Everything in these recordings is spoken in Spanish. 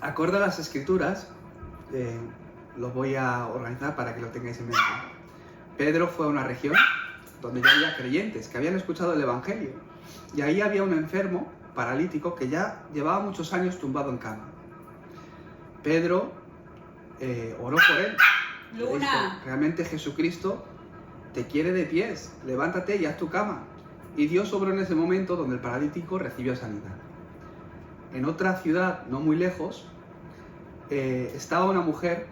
acorde a las escrituras, lo voy a organizar para que lo tengáis en mente. Pedro fue a una región donde ya había creyentes que habían escuchado el Evangelio. Y ahí había un enfermo paralítico que ya llevaba muchos años tumbado en cama. Pedro oró por él. Le dijo, realmente Jesucristo te quiere de pies, levántate y haz tu cama. Y Dios obró en ese momento donde el paralítico recibió sanidad. En otra ciudad, no muy lejos, estaba una mujer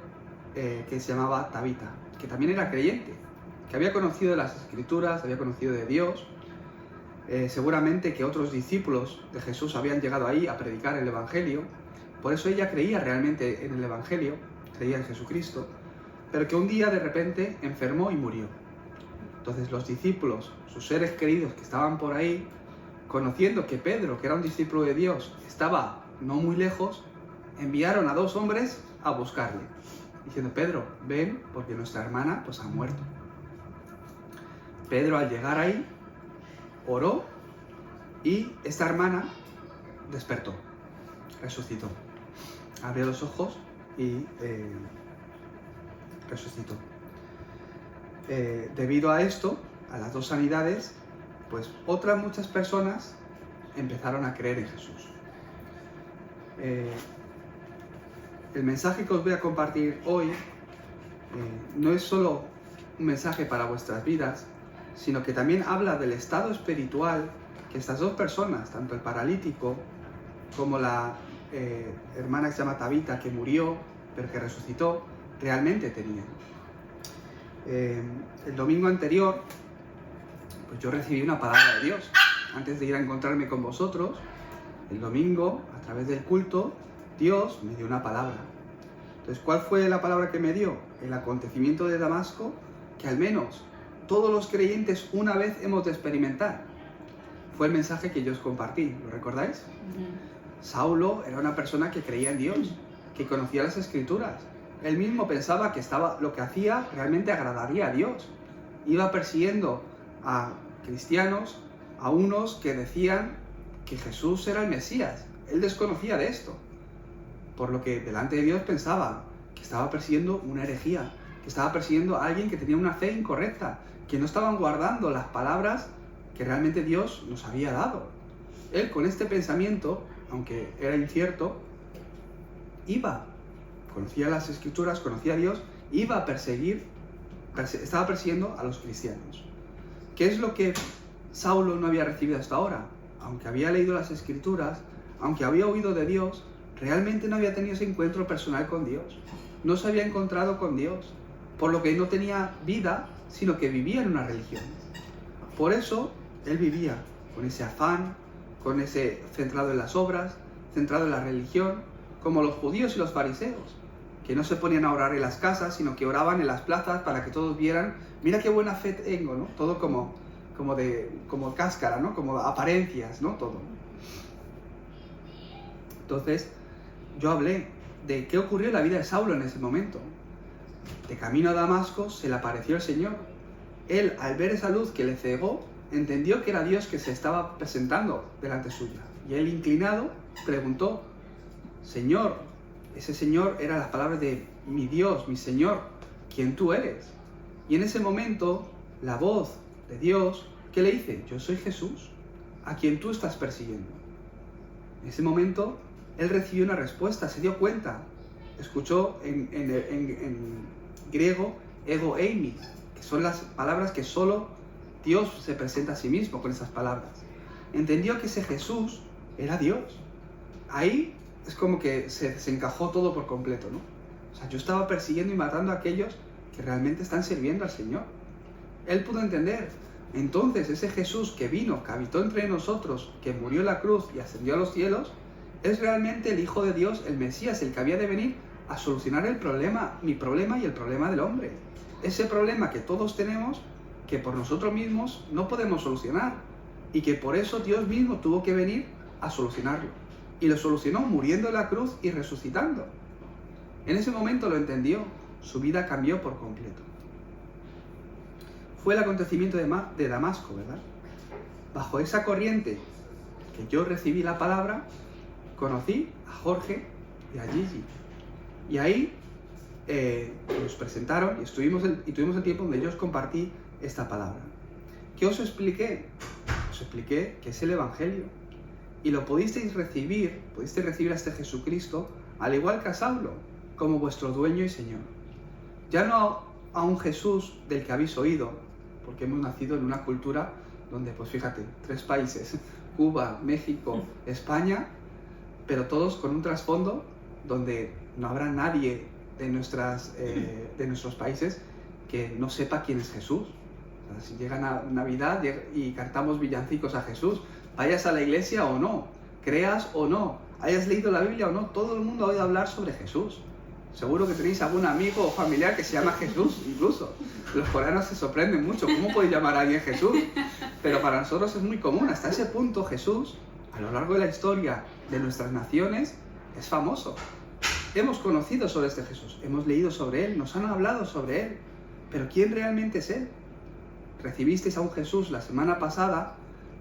que se llamaba Tabita, que también era creyente, que había conocido de las Escrituras, había conocido de Dios. Seguramente que otros discípulos de Jesús habían llegado ahí a predicar el Evangelio. Por eso ella creía realmente en el Evangelio, creía en Jesucristo, pero que un día de repente enfermó y murió. Entonces los discípulos, sus seres queridos que estaban por ahí, conociendo que Pedro, que era un discípulo de Dios, estaba no muy lejos, enviaron a 2 hombres a buscarle, diciendo, Pedro, ven porque nuestra hermana pues ha muerto. Pedro al llegar ahí, oró y esta hermana despertó, resucitó, abrió los ojos y resucitó. Debido a esto, a las 2 sanidades, pues otras muchas personas empezaron a creer en Jesús. El mensaje que os voy a compartir hoy no es solo un mensaje para vuestras vidas, sino que también habla del estado espiritual que estas 2 personas, tanto el paralítico como la hermana que se llama Tabita, que murió pero que resucitó, realmente tenían. El domingo anterior, pues yo recibí una palabra de Dios. Antes de ir a encontrarme con vosotros, el domingo, a través del culto, Dios me dio una palabra. Entonces, ¿cuál fue la palabra que me dio? El acontecimiento de Damasco, que al menos todos los creyentes una vez hemos de experimentar. Fue el mensaje que yo os compartí, ¿lo recordáis? Saulo era una persona que creía en Dios, que conocía las Escrituras. Él mismo pensaba que lo que hacía realmente agradaría a Dios. Iba persiguiendo a cristianos, a unos que decían que Jesús era el Mesías. Él desconocía de esto. Por lo que delante de Dios pensaba que estaba persiguiendo una herejía, que estaba persiguiendo a alguien que tenía una fe incorrecta, que no estaban guardando las palabras que realmente Dios nos había dado. Él con este pensamiento, aunque era incierto, conocía las Escrituras, conocía a Dios, iba a estaba persiguiendo a los cristianos. ¿Qué es lo que Saulo no había recibido hasta ahora? Aunque había leído las Escrituras, aunque había oído de Dios, realmente no había tenido ese encuentro personal con Dios. No se había encontrado con Dios, por lo que no tenía vida, sino que vivía en una religión. Por eso, él vivía con ese afán, con ese centrado en las obras, centrado en la religión, como los judíos y los fariseos, que no se ponían a orar en las casas, sino que oraban en las plazas para que todos vieran, mira qué buena fe tengo, ¿no? Todo como cáscara, ¿no? Como apariencias, ¿no? Todo. Entonces, yo hablé de qué ocurrió en la vida de Saulo en ese momento. De camino a Damasco se le apareció el Señor. Él, al ver esa luz que le cegó, entendió que era Dios que se estaba presentando delante suya. Y él, inclinado, preguntó, Señor, ese Señor eran las palabras de mi Dios, mi Señor, ¿quién tú eres? Y en ese momento, la voz de Dios, ¿qué le dice? Yo soy Jesús, a quien tú estás persiguiendo. En ese momento, él recibió una respuesta, se dio cuenta, escuchó en griego, ego eimi, que son las palabras que solo Dios se presenta a sí mismo con esas palabras. Entendió que ese Jesús era Dios. Ahí es como que se desencajó todo por completo, ¿no? O sea, yo estaba persiguiendo y matando a aquellos que realmente están sirviendo al Señor. Él pudo entender. Entonces, ese Jesús que vino, que habitó entre nosotros, que murió en la cruz y ascendió a los cielos, es realmente el Hijo de Dios, el Mesías, el que había de venir a solucionar el problema, mi problema y el problema del hombre. Ese problema que todos tenemos, que por nosotros mismos no podemos solucionar, y que por eso Dios mismo tuvo que venir a solucionarlo. Y lo solucionó muriendo en la cruz y resucitando. En ese momento lo entendió, su vida cambió por completo. Fue el acontecimiento de Damasco, ¿verdad? Bajo esa corriente que yo recibí la palabra, conocí a Jorge, y a Gigi. Y ahí nos presentaron y tuvimos el tiempo donde yo os compartí esta palabra. ¿Qué os expliqué? Os expliqué que es el Evangelio. Y lo pudisteis recibir a este Jesucristo, al igual que a Saulo, como vuestro dueño y Señor. Ya no a un Jesús del que habéis oído, porque hemos nacido en una cultura donde, pues fíjate, 3 países, Cuba, México, España, pero todos con un trasfondo donde no habrá nadie de nuestros países que no sepa quién es Jesús. O sea, si llega Navidad y cantamos villancicos a Jesús, vayas a la iglesia o no, creas o no, hayas leído la Biblia o no, todo el mundo ha oído hablar sobre Jesús. Seguro que tenéis algún amigo o familiar que se llama Jesús, incluso. Los coreanos se sorprenden mucho, ¿cómo puede llamar a alguien Jesús? Pero para nosotros es muy común. Hasta ese punto Jesús, a lo largo de la historia de nuestras naciones, es famoso. Hemos conocido sobre este Jesús, hemos leído sobre Él, nos han hablado sobre Él. Pero ¿quién realmente es Él? Recibisteis a un Jesús la semana pasada,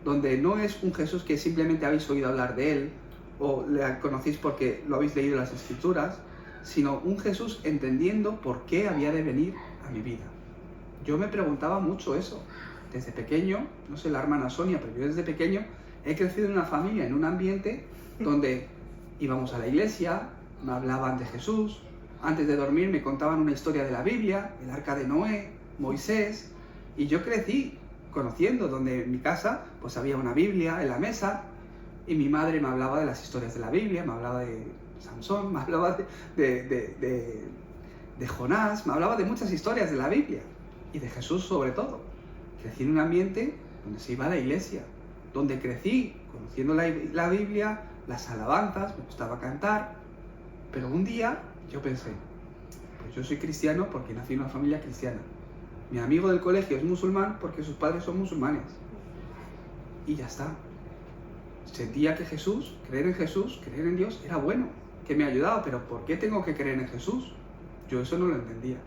donde no es un Jesús que simplemente habéis oído hablar de Él, o le conocéis porque lo habéis leído en las Escrituras, sino un Jesús entendiendo por qué había de venir a mi vida. Yo me preguntaba mucho eso. Desde pequeño, no sé la hermana Sonia, pero yo desde pequeño he crecido en una familia, en un ambiente donde íbamos a la iglesia, me hablaban de Jesús, antes de dormir me contaban una historia de la Biblia, el arca de Noé, Moisés, y yo crecí conociendo, donde en mi casa pues había una Biblia en la mesa, y mi madre me hablaba de las historias de la Biblia, me hablaba de Sansón, me hablaba de Jonás, me hablaba de muchas historias de la Biblia y de Jesús sobre todo. Crecí en un ambiente donde se iba a la iglesia, donde crecí conociendo la Biblia, las alabanzas, me gustaba cantar, pero un día yo pensé, pues yo soy cristiano porque nací en una familia cristiana. Mi amigo del colegio es musulmán porque sus padres son musulmanes. Y ya está. Sentía que Jesús, creer en Dios era bueno, que me ayudaba, pero ¿por qué tengo que creer en Jesús? Yo eso no lo entendía.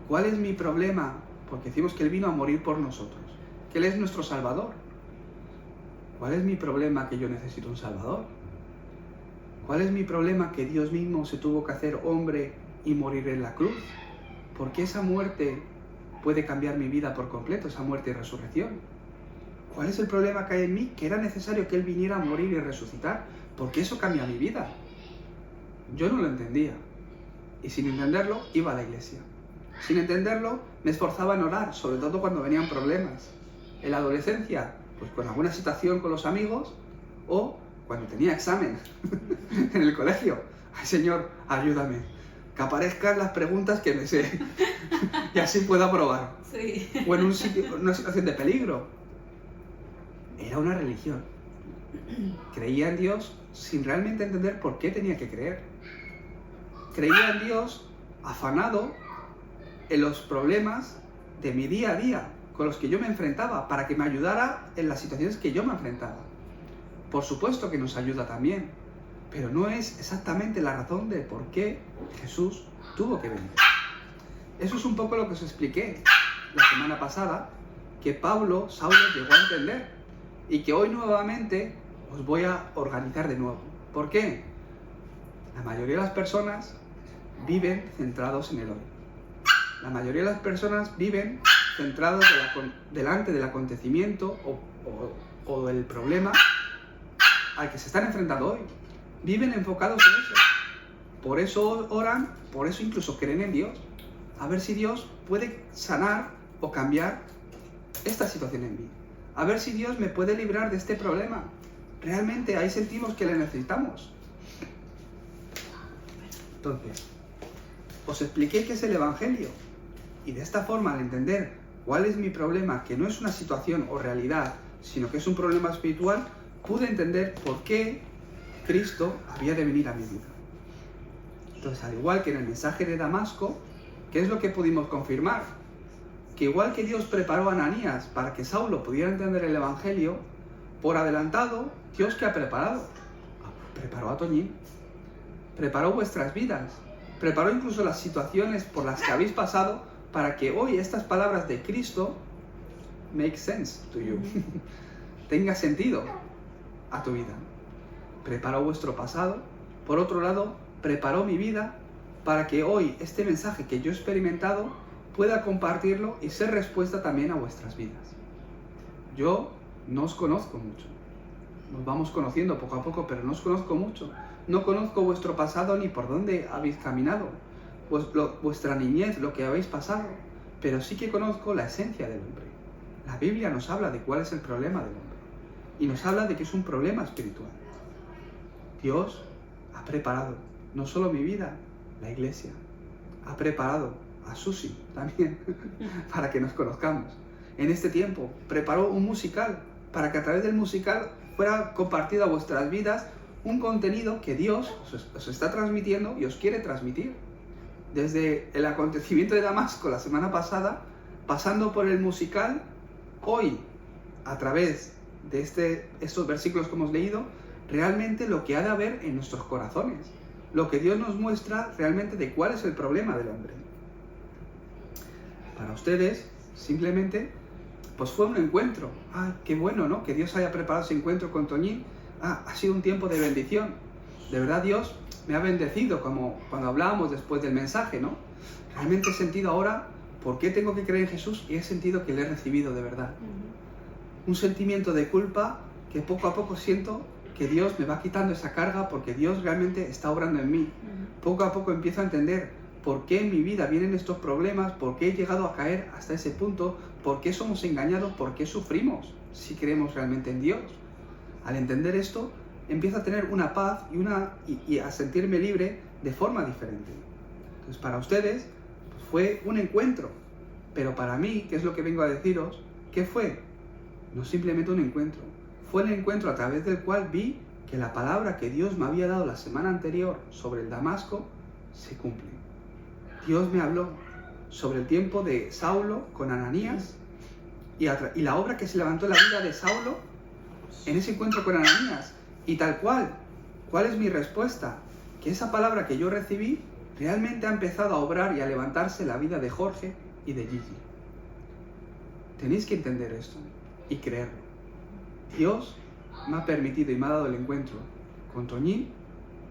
¿Cuál es mi problema? Porque decimos que Él vino a morir por nosotros, que Él es nuestro Salvador. ¿Cuál es mi problema que yo necesito un Salvador? ¿Cuál es mi problema que Dios mismo se tuvo que hacer hombre y morir en la cruz? ¿Por qué esa muerte puede cambiar mi vida por completo, esa muerte y resurrección? ¿Cuál es el problema que hay en mí? Que era necesario que Él viniera a morir y resucitar, porque eso cambia mi vida. Yo no lo entendía. Y sin entenderlo, iba a la iglesia. Sin entenderlo, me esforzaba en orar, sobre todo cuando venían problemas. En la adolescencia, pues con alguna situación con los amigos, o cuando tenía examen en el colegio. Ay, Señor, ayúdame. Que aparezcan las preguntas que me sé. Y así puedo aprobar. Sí. O en una situación de peligro. Era una religión. Creía en Dios sin realmente entender por qué tenía que creer. Creía en Dios afanado en los problemas de mi día a día, con los que yo me enfrentaba, para que me ayudara en las situaciones que yo me enfrentaba. Por supuesto que nos ayuda también, pero no es exactamente la razón de por qué Jesús tuvo que venir. Eso es un poco lo que os expliqué la semana pasada, que Saulo llegó a entender, y que hoy nuevamente os voy a organizar de nuevo. ¿Por qué? La mayoría de las personas viven centrados en el hoy. La mayoría de las personas viven centrados delante del acontecimiento o del problema al que se están enfrentando hoy. Viven enfocados en eso. Por eso oran, por eso incluso creen en Dios. A ver si Dios puede sanar o cambiar esta situación en mí. A ver si Dios me puede librar de este problema. Realmente ahí sentimos que le necesitamos. Entonces, os expliqué qué es el Evangelio. Y de esta forma, al entender cuál es mi problema, que no es una situación o realidad, sino que es un problema espiritual, pude entender por qué Cristo había de venir a mi vida. Entonces, al igual que en el mensaje de Damasco, ¿qué es lo que pudimos confirmar? Que igual que Dios preparó a Ananías para que Saulo pudiera entender el Evangelio, por adelantado, Dios ¿qué ha preparado? Preparó a Toñín, preparó vuestras vidas, preparó incluso las situaciones por las que habéis pasado, para que hoy estas palabras de Cristo make sense to you, tenga sentido a tu vida. Preparó vuestro pasado, por otro lado, preparó mi vida para que hoy este mensaje que yo he experimentado pueda compartirlo y ser respuesta también a vuestras vidas. Yo no os conozco mucho. Nos vamos conociendo poco a poco, pero no os conozco mucho. No conozco vuestro pasado ni por dónde habéis caminado, vuestra niñez, lo que habéis pasado, pero sí que conozco la esencia del hombre. La Biblia nos habla de cuál es el problema del hombre y nos habla de que es un problema espiritual. Dios ha preparado no solo mi vida, la iglesia, ha preparado a Susi también para que nos conozcamos. En este tiempo preparó un musical para que a través del musical fuera compartido a vuestras vidas un contenido que Dios os está transmitiendo y os quiere transmitir. Desde el acontecimiento de Damasco la semana pasada, pasando por el musical, hoy, a través de estos versículos que hemos leído, realmente lo que ha de haber en nuestros corazones, lo que Dios nos muestra realmente de cuál es el problema del hombre. Para ustedes, simplemente, pues fue un encuentro. ¡Ay, qué bueno!, ¿no? Que Dios haya preparado ese encuentro con Toñín. Ha sido un tiempo de bendición. De verdad, Dios me ha bendecido, como cuando hablábamos después del mensaje, ¿no? Realmente he sentido ahora por qué tengo que creer en Jesús y he sentido que le he recibido de verdad. Un sentimiento de culpa que poco a poco siento que Dios me va quitando esa carga porque Dios realmente está obrando en mí. Poco a poco empiezo a entender por qué en mi vida vienen estos problemas, por qué he llegado a caer hasta ese punto, por qué somos engañados, por qué sufrimos si creemos realmente en Dios. Al entender esto, empiezo a tener una paz y a sentirme libre de forma diferente. Entonces, para ustedes pues fue un encuentro, pero para mí, que es lo que vengo a deciros, ¿qué fue? No simplemente un encuentro, fue el encuentro a través del cual vi que la palabra que Dios me había dado la semana anterior sobre el Damasco se cumple. Dios me habló sobre el tiempo de Saulo con Ananías y la obra que se levantó en la vida de Saulo en ese encuentro con Ananías. Y tal cual, ¿cuál es mi respuesta? Que esa palabra que yo recibí realmente ha empezado a obrar y a levantarse la vida de Jorge y de Gigi. Tenéis que entender esto y creerlo. Dios me ha permitido y me ha dado el encuentro con Toñín,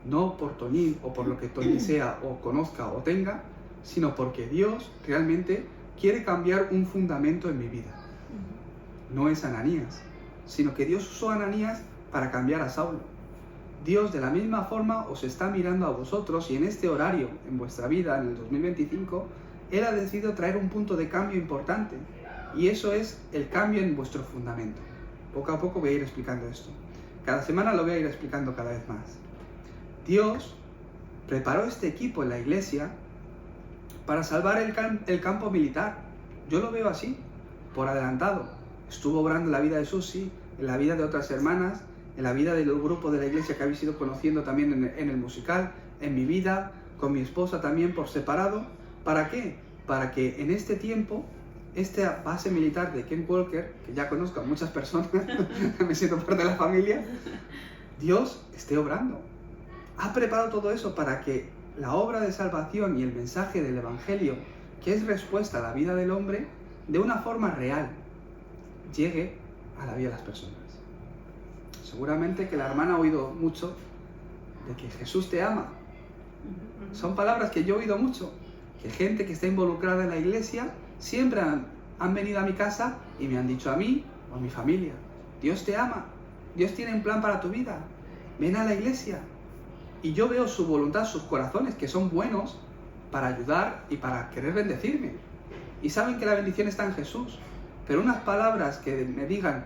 no por Toñín o por lo que Toñín sea o conozca o tenga, sino porque Dios realmente quiere cambiar un fundamento en mi vida. No es Ananías, sino que Dios usó a Ananías para cambiar a Saulo. Dios de la misma forma os está mirando a vosotros y en este horario, en vuestra vida, en el 2025, Él ha decidido traer un punto de cambio importante y eso es el cambio en vuestro fundamento. Poco a poco voy a ir explicando esto. Cada semana lo voy a ir explicando cada vez más. Dios preparó este equipo en la iglesia para salvar el campo militar. Yo lo veo así, por adelantado. Estuvo obrando en la vida de Susi, en la vida de otras hermanas, en la vida del grupo de la iglesia que habéis ido conociendo también en el musical, en mi vida, con mi esposa también por separado. ¿Para qué? Para que en este tiempo, esta base militar de Ken Walker, que ya conozco a muchas personas, me siento parte de la familia, Dios esté obrando. Ha preparado todo eso para que la obra de salvación y el mensaje del Evangelio, que es respuesta a la vida del hombre, de una forma real, llegue a la vida de las personas. Seguramente que la hermana ha oído mucho de que Jesús te ama. Son palabras que yo he oído mucho, que gente que está involucrada en la iglesia siempre han venido a mi casa y me han dicho a mí o a mi familia: Dios te ama, Dios tiene un plan para tu vida, ven a la iglesia. Y yo veo su voluntad, sus corazones, que son buenos para ayudar y para querer bendecirme. Y saben que la bendición está en Jesús. Pero unas palabras que me digan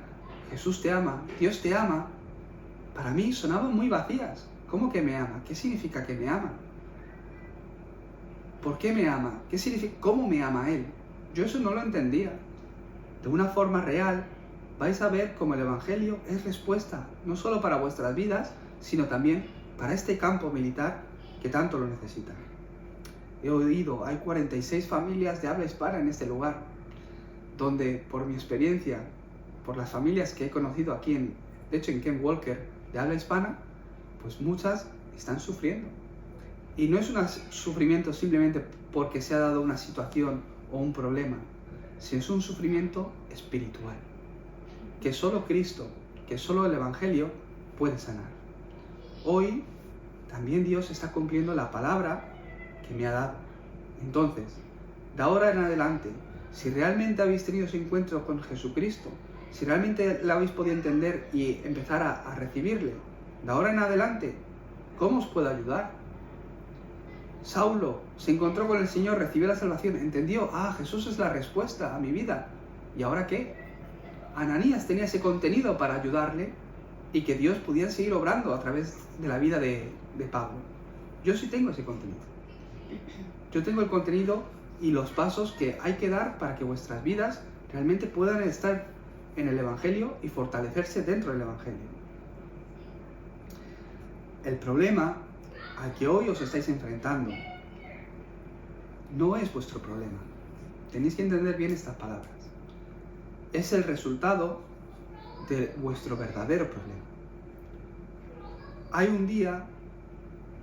Jesús te ama, Dios te ama, para mí sonaban muy vacías. ¿Cómo que me ama? ¿Qué significa que me ama? ¿Por qué me ama? ¿Qué significa? ¿Cómo me ama Él? Yo eso no lo entendía. De una forma real, vais a ver cómo el Evangelio es respuesta, no solo para vuestras vidas, sino también para este campo militar que tanto lo necesita. He oído, hay 46 familias de habla hispana en este lugar, donde por mi experiencia, por las familias que he conocido aquí, de hecho en Ken Walker, de habla hispana, pues muchas están sufriendo. Y no es un sufrimiento simplemente porque se ha dado una situación o un problema, sino es un sufrimiento espiritual, que solo Cristo, que solo el Evangelio puede sanar. Hoy también Dios está cumpliendo la palabra que me ha dado. Entonces, de ahora en adelante, si realmente habéis tenido ese encuentro con Jesucristo, si realmente lo habéis podido entender y empezar a recibirle, de ahora en adelante, ¿cómo os puedo ayudar? Saulo se encontró con el Señor, recibió la salvación, entendió, Jesús es la respuesta a mi vida. ¿Y ahora qué? Ananías tenía ese contenido para ayudarle y que Dios pudiera seguir obrando a través de la vida de Pablo. Yo sí tengo ese contenido. Yo tengo el contenido y los pasos que hay que dar para que vuestras vidas realmente puedan estar en el Evangelio y fortalecerse dentro del Evangelio. El problema al que hoy os estáis enfrentando no es vuestro problema. Tenéis que entender bien estas palabras. Es el resultado de vuestro verdadero problema. Hay un día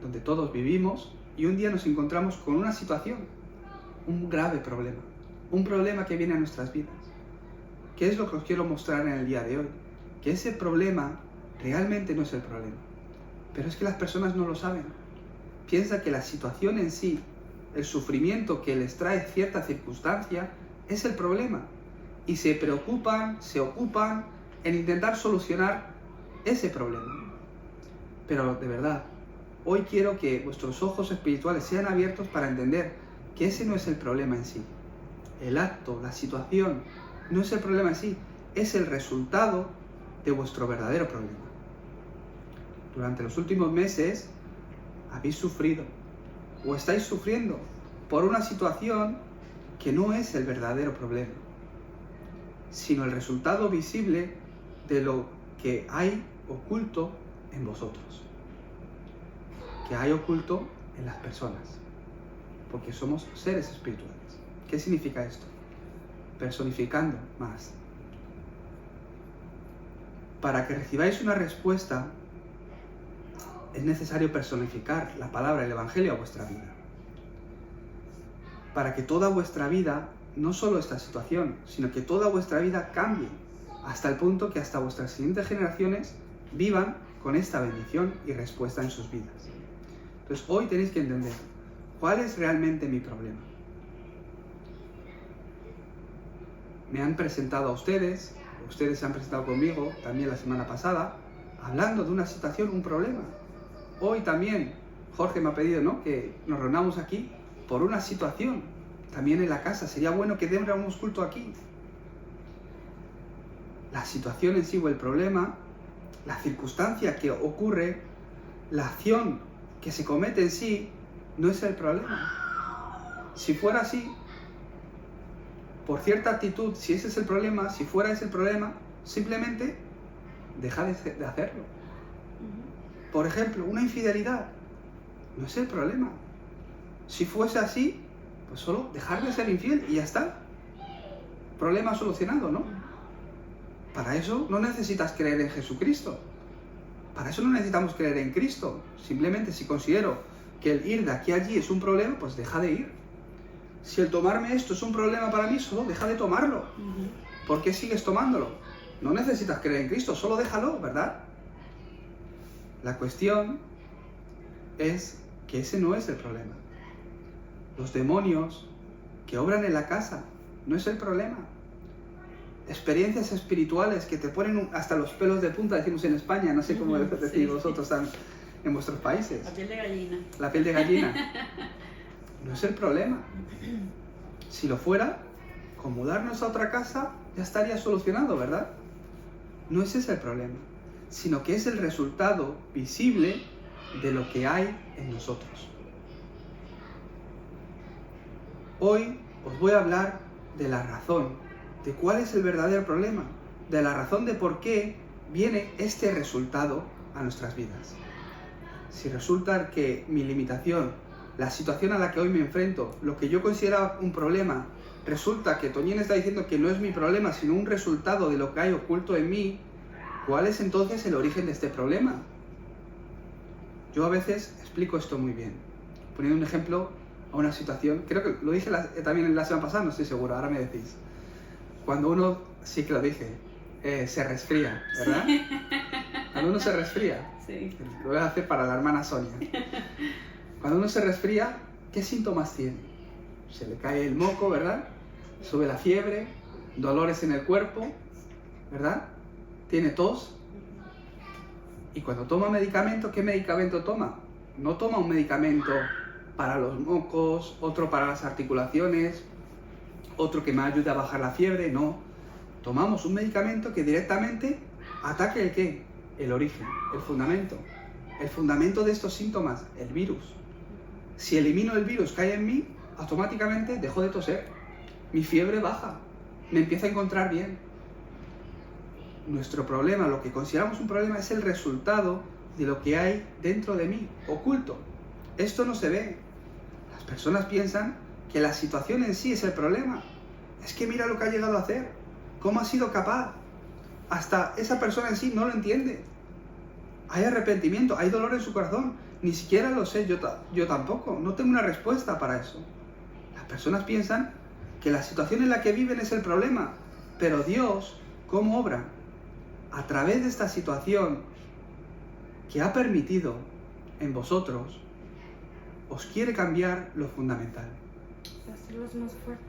donde todos vivimos y un día nos encontramos con una situación, un grave problema, un problema que viene a nuestras vidas. ¿Qué es lo que os quiero mostrar en el día de hoy? Que ese problema realmente no es el problema. Pero es que las personas no lo saben. Piensan que la situación en sí, el sufrimiento que les trae cierta circunstancia, es el problema. Y se preocupan, se ocupan en intentar solucionar ese problema. Pero de verdad, hoy quiero que vuestros ojos espirituales sean abiertos para entender que ese no es el problema en sí. El acto, la situación, no es el problema en sí, es el resultado de vuestro verdadero problema. Durante los últimos meses habéis sufrido o estáis sufriendo por una situación que no es el verdadero problema, sino el resultado visible de lo que hay oculto en vosotros, que hay oculto en las personas, porque somos seres espirituales. ¿Qué significa esto? Personificando más. Para que recibáis una respuesta, es necesario personificar la palabra del Evangelio a vuestra vida. Para que toda vuestra vida, no solo esta situación, sino que toda vuestra vida cambie, hasta el punto que hasta vuestras siguientes generaciones vivan con esta bendición y respuesta en sus vidas. Entonces hoy tenéis que entender, ¿cuál es realmente mi problema? Me han presentado a ustedes se han presentado conmigo también la semana pasada, hablando de una situación, un problema. Hoy también Jorge me ha pedido, ¿no?, que nos reunamos aquí por una situación, también en la casa. Sería bueno que demos culto aquí. La situación en sí o el problema, la circunstancia que ocurre, la acción que se comete en sí, no es el problema. Si fuera así, por cierta actitud, si ese es el problema, si fuera ese el problema, simplemente deja de hacerlo. Por ejemplo, una infidelidad no es el problema. Si fuese así, pues solo dejar de ser infiel y ya está. Problema solucionado, ¿no? Para eso no necesitas creer en Jesucristo. Para eso no necesitamos creer en Cristo. Simplemente si considero que el ir de aquí a allí es un problema, pues deja de ir. Si el tomarme esto es un problema para mí, solo deja de tomarlo. ¿Por qué sigues tomándolo? No necesitas creer en Cristo, solo déjalo, ¿verdad? La cuestión es que ese no es el problema. Los demonios que obran en la casa no es el problema. Experiencias espirituales que te ponen hasta los pelos de punta, decimos en España, no sé cómo decís vosotros en vuestros países. La piel de gallina. La piel de gallina. No es el problema. Si lo fuera, con mudarnos a otra casa ya estaría solucionado, ¿verdad? No es ese el problema, sino que es el resultado visible de lo que hay en nosotros. Hoy os voy a hablar de la razón, de cuál es el verdadero problema, de la razón de por qué viene este resultado a nuestras vidas. Si resulta que mi limitación, la situación a la que hoy me enfrento, lo que yo consideraba un problema, resulta que Toñín está diciendo que no es mi problema, sino un resultado de lo que hay oculto en mí, ¿cuál es entonces el origen de este problema? Yo a veces explico esto muy bien, poniendo un ejemplo a una situación, creo que lo dije también la semana pasada, no estoy seguro, ahora me decís. Cuando uno, sí que lo dije, se resfría, ¿verdad? Cuando uno se resfría, Sí. lo voy a hacer para la hermana Sonia. Cuando uno se resfría, ¿qué síntomas tiene? Se le cae el moco, ¿verdad? Sube la fiebre, dolores en el cuerpo, ¿verdad? Tiene tos. Y cuando toma medicamento, ¿qué medicamento toma? No toma un medicamento para los mocos, otro para las articulaciones, otro que me ayude a bajar la fiebre, no. Tomamos un medicamento que directamente ataque el ¿qué? El origen, el fundamento. El fundamento de estos síntomas, el virus. Si elimino el virus que hay en mí, automáticamente dejo de toser. Mi fiebre baja, me empiezo a encontrar bien. Nuestro problema, lo que consideramos un problema, es el resultado de lo que hay dentro de mí, oculto. Esto no se ve. Las personas piensan que la situación en sí es el problema. Es que mira lo que ha llegado a hacer, cómo ha sido capaz. Hasta esa persona en sí no lo entiende. Hay arrepentimiento, hay dolor en su corazón. Ni siquiera lo sé, yo tampoco. No tengo una respuesta para eso. Las personas piensan que la situación en la que viven es el problema. Pero Dios, ¿cómo obra? A través de esta situación que ha permitido en vosotros, os quiere cambiar lo fundamental. Hacerlos más fuertes.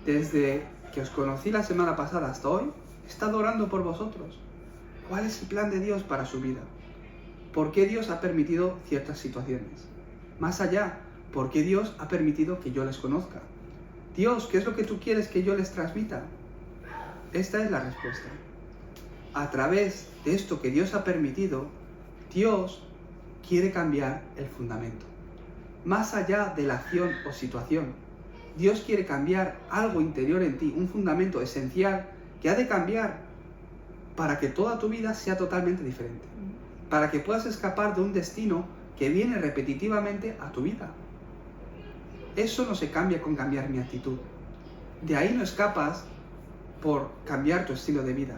Desde que os conocí la semana pasada hasta hoy, he estado orando por vosotros. ¿Cuál es el plan de Dios para su vida? ¿Por qué Dios ha permitido ciertas situaciones? Más allá, ¿por qué Dios ha permitido que yo les conozca? Dios, ¿qué es lo que tú quieres que yo les transmita? Esta es la respuesta. A través de esto que Dios ha permitido, Dios quiere cambiar el fundamento. Más allá de la acción o situación, Dios quiere cambiar algo interior en ti, un fundamento esencial que ha de cambiar para que toda tu vida sea totalmente diferente. Para que puedas escapar de un destino que viene repetitivamente a tu vida. Eso no se cambia con cambiar mi actitud. De ahí no escapas por cambiar tu estilo de vida.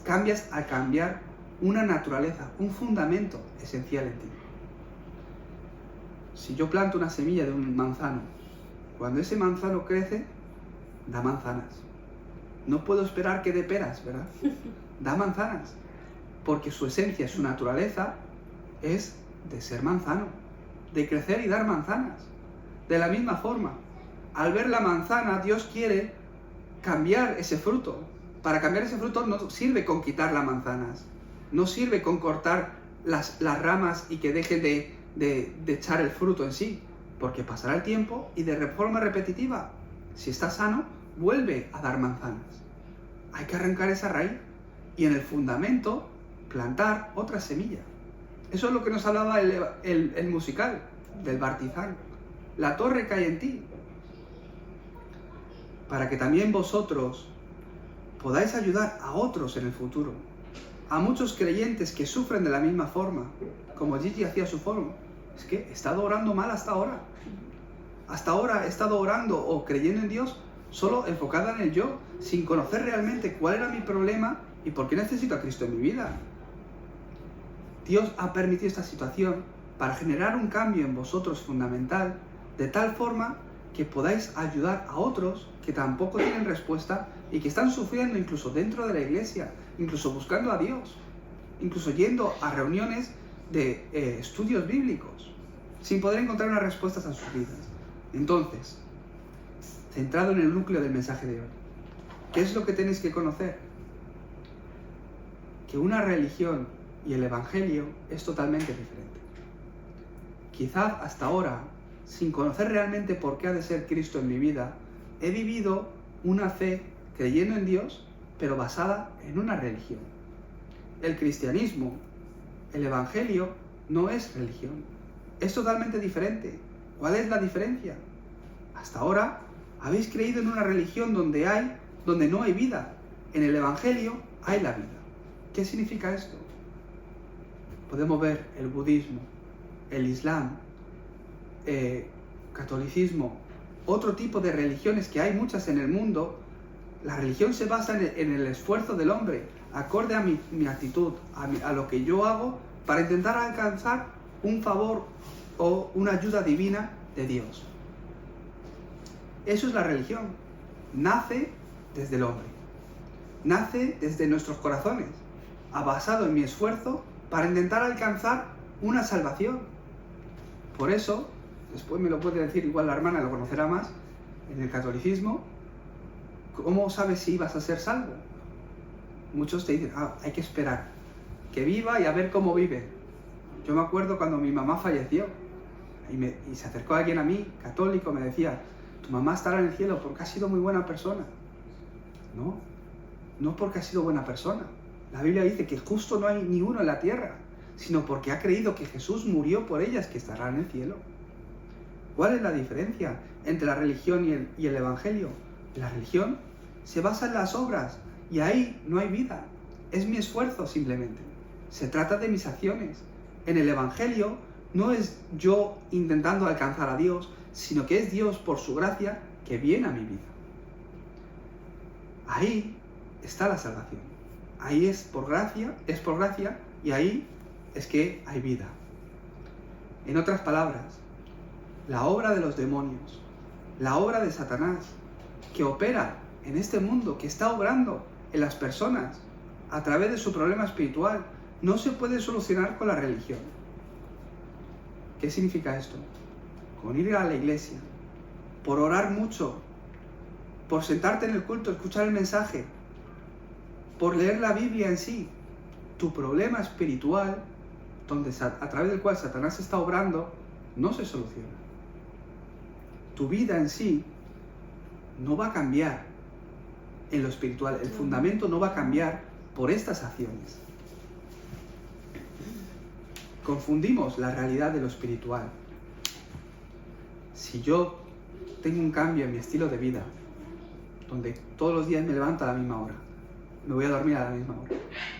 Cambias al cambiar una naturaleza, un fundamento esencial en ti. Si yo planto una semilla de un manzano, cuando ese manzano crece, da manzanas. No puedo esperar que dé peras, ¿verdad? Da manzanas. Porque su esencia, su naturaleza, es de ser manzano, de crecer y dar manzanas. De la misma forma, al ver la manzana, Dios quiere cambiar ese fruto. Para cambiar ese fruto no sirve con quitar las manzanas, no sirve con cortar las ramas y que dejen de echar el fruto en sí, porque pasará el tiempo y de forma repetitiva, si está sano, vuelve a dar manzanas. Hay que arrancar esa raíz y en el fundamento plantar otra semilla. Eso es lo que nos hablaba el musical del Bartizán. La torre cae en ti. Para que también vosotros podáis ayudar a otros en el futuro. A muchos creyentes que sufren de la misma forma, como Gigi hacía su forma. Es que he estado orando mal hasta ahora. Hasta ahora he estado orando o creyendo en Dios solo enfocada en el yo, sin conocer realmente cuál era mi problema y por qué necesito a Cristo en mi vida. Dios ha permitido esta situación para generar un cambio en vosotros fundamental, de tal forma que podáis ayudar a otros que tampoco tienen respuesta y que están sufriendo incluso dentro de la iglesia, incluso buscando a Dios, incluso yendo a reuniones de estudios bíblicos, sin poder encontrar unas respuestas a sus vidas. Entonces, centrado en el núcleo del mensaje de hoy, ¿qué es lo que tenéis que conocer? Que una religión y el Evangelio es totalmente diferente. Quizás hasta ahora, sin conocer realmente por qué ha de ser Cristo en mi vida, he vivido una fe creyendo en Dios, pero basada en una religión. El cristianismo, el Evangelio, no es religión. Es totalmente diferente. ¿Cuál es la diferencia? Hasta ahora habéis creído en una religión donde no hay vida. En el Evangelio hay la vida. ¿Qué significa esto? Podemos ver el budismo, el islam, catolicismo, otro tipo de religiones que hay muchas en el mundo. La religión se basa en el esfuerzo del hombre, acorde a mi actitud, a lo que yo hago para intentar alcanzar un favor o una ayuda divina de Dios. Eso es la religión. Nace desde el hombre, nace desde nuestros corazones. basado en mi esfuerzo para intentar alcanzar una salvación. Por eso, después me lo puede decir igual la hermana, lo conocerá más, en el catolicismo, ¿cómo sabes si vas a ser salvo? Muchos te dicen, hay que esperar, que viva y a ver cómo vive. Yo me acuerdo cuando mi mamá falleció, y se acercó alguien a mí, católico, me decía, tu mamá estará en el cielo porque ha sido muy buena persona. No porque ha sido buena persona. La Biblia dice que justo no hay ni uno en la tierra, sino porque ha creído que Jesús murió por ellas, que estará en el cielo. ¿Cuál es la diferencia entre la religión y el evangelio? La religión se basa en las obras y ahí no hay vida. Es mi esfuerzo simplemente. Se trata de mis acciones. En el evangelio no es yo intentando alcanzar a Dios, sino que es Dios por su gracia que viene a mi vida. Ahí está la salvación. Ahí es por gracia y ahí es que hay vida. En otras palabras, la obra de los demonios, la obra de Satanás, que opera en este mundo, que está obrando en las personas a través de su problema espiritual, no se puede solucionar con la religión. ¿Qué significa esto? Con ir a la iglesia, por orar mucho, por sentarte en el culto, escuchar el mensaje, por leer la Biblia en sí, tu problema espiritual, a través del cual Satanás está obrando, no se soluciona. Tu vida en sí no va a cambiar en lo espiritual, el fundamento no va a cambiar por estas acciones. Confundimos la realidad de lo espiritual. Si yo tengo un cambio en mi estilo de vida, donde todos los días me levanto a la misma hora, me voy a dormir a la misma hora,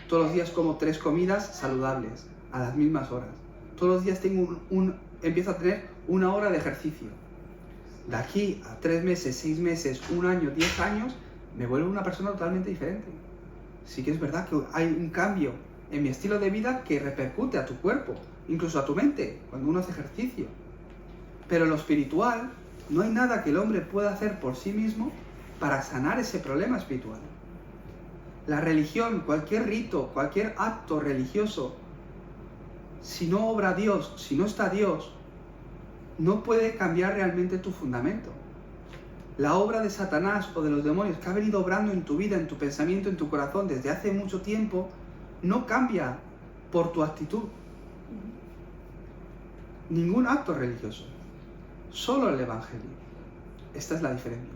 todos los días como 3 comidas saludables a las mismas horas, todos los días empiezo a tener 1 hora de ejercicio, de aquí a 3 meses, 6 meses, 1 año, 10 años, me vuelvo una persona totalmente diferente. Sí que es verdad que hay un cambio en mi estilo de vida que repercute a tu cuerpo, incluso a tu mente, cuando uno hace ejercicio. Pero en lo espiritual, no hay nada que el hombre pueda hacer por sí mismo para sanar ese problema espiritual. La religión, cualquier rito, cualquier acto religioso, si no obra Dios, si no está Dios, no puede cambiar realmente tu fundamento. La obra de Satanás o de los demonios que ha venido obrando en tu vida, en tu pensamiento, en tu corazón desde hace mucho tiempo, no cambia por tu actitud. Ningún acto religioso. Solo el Evangelio. Esta es la diferencia.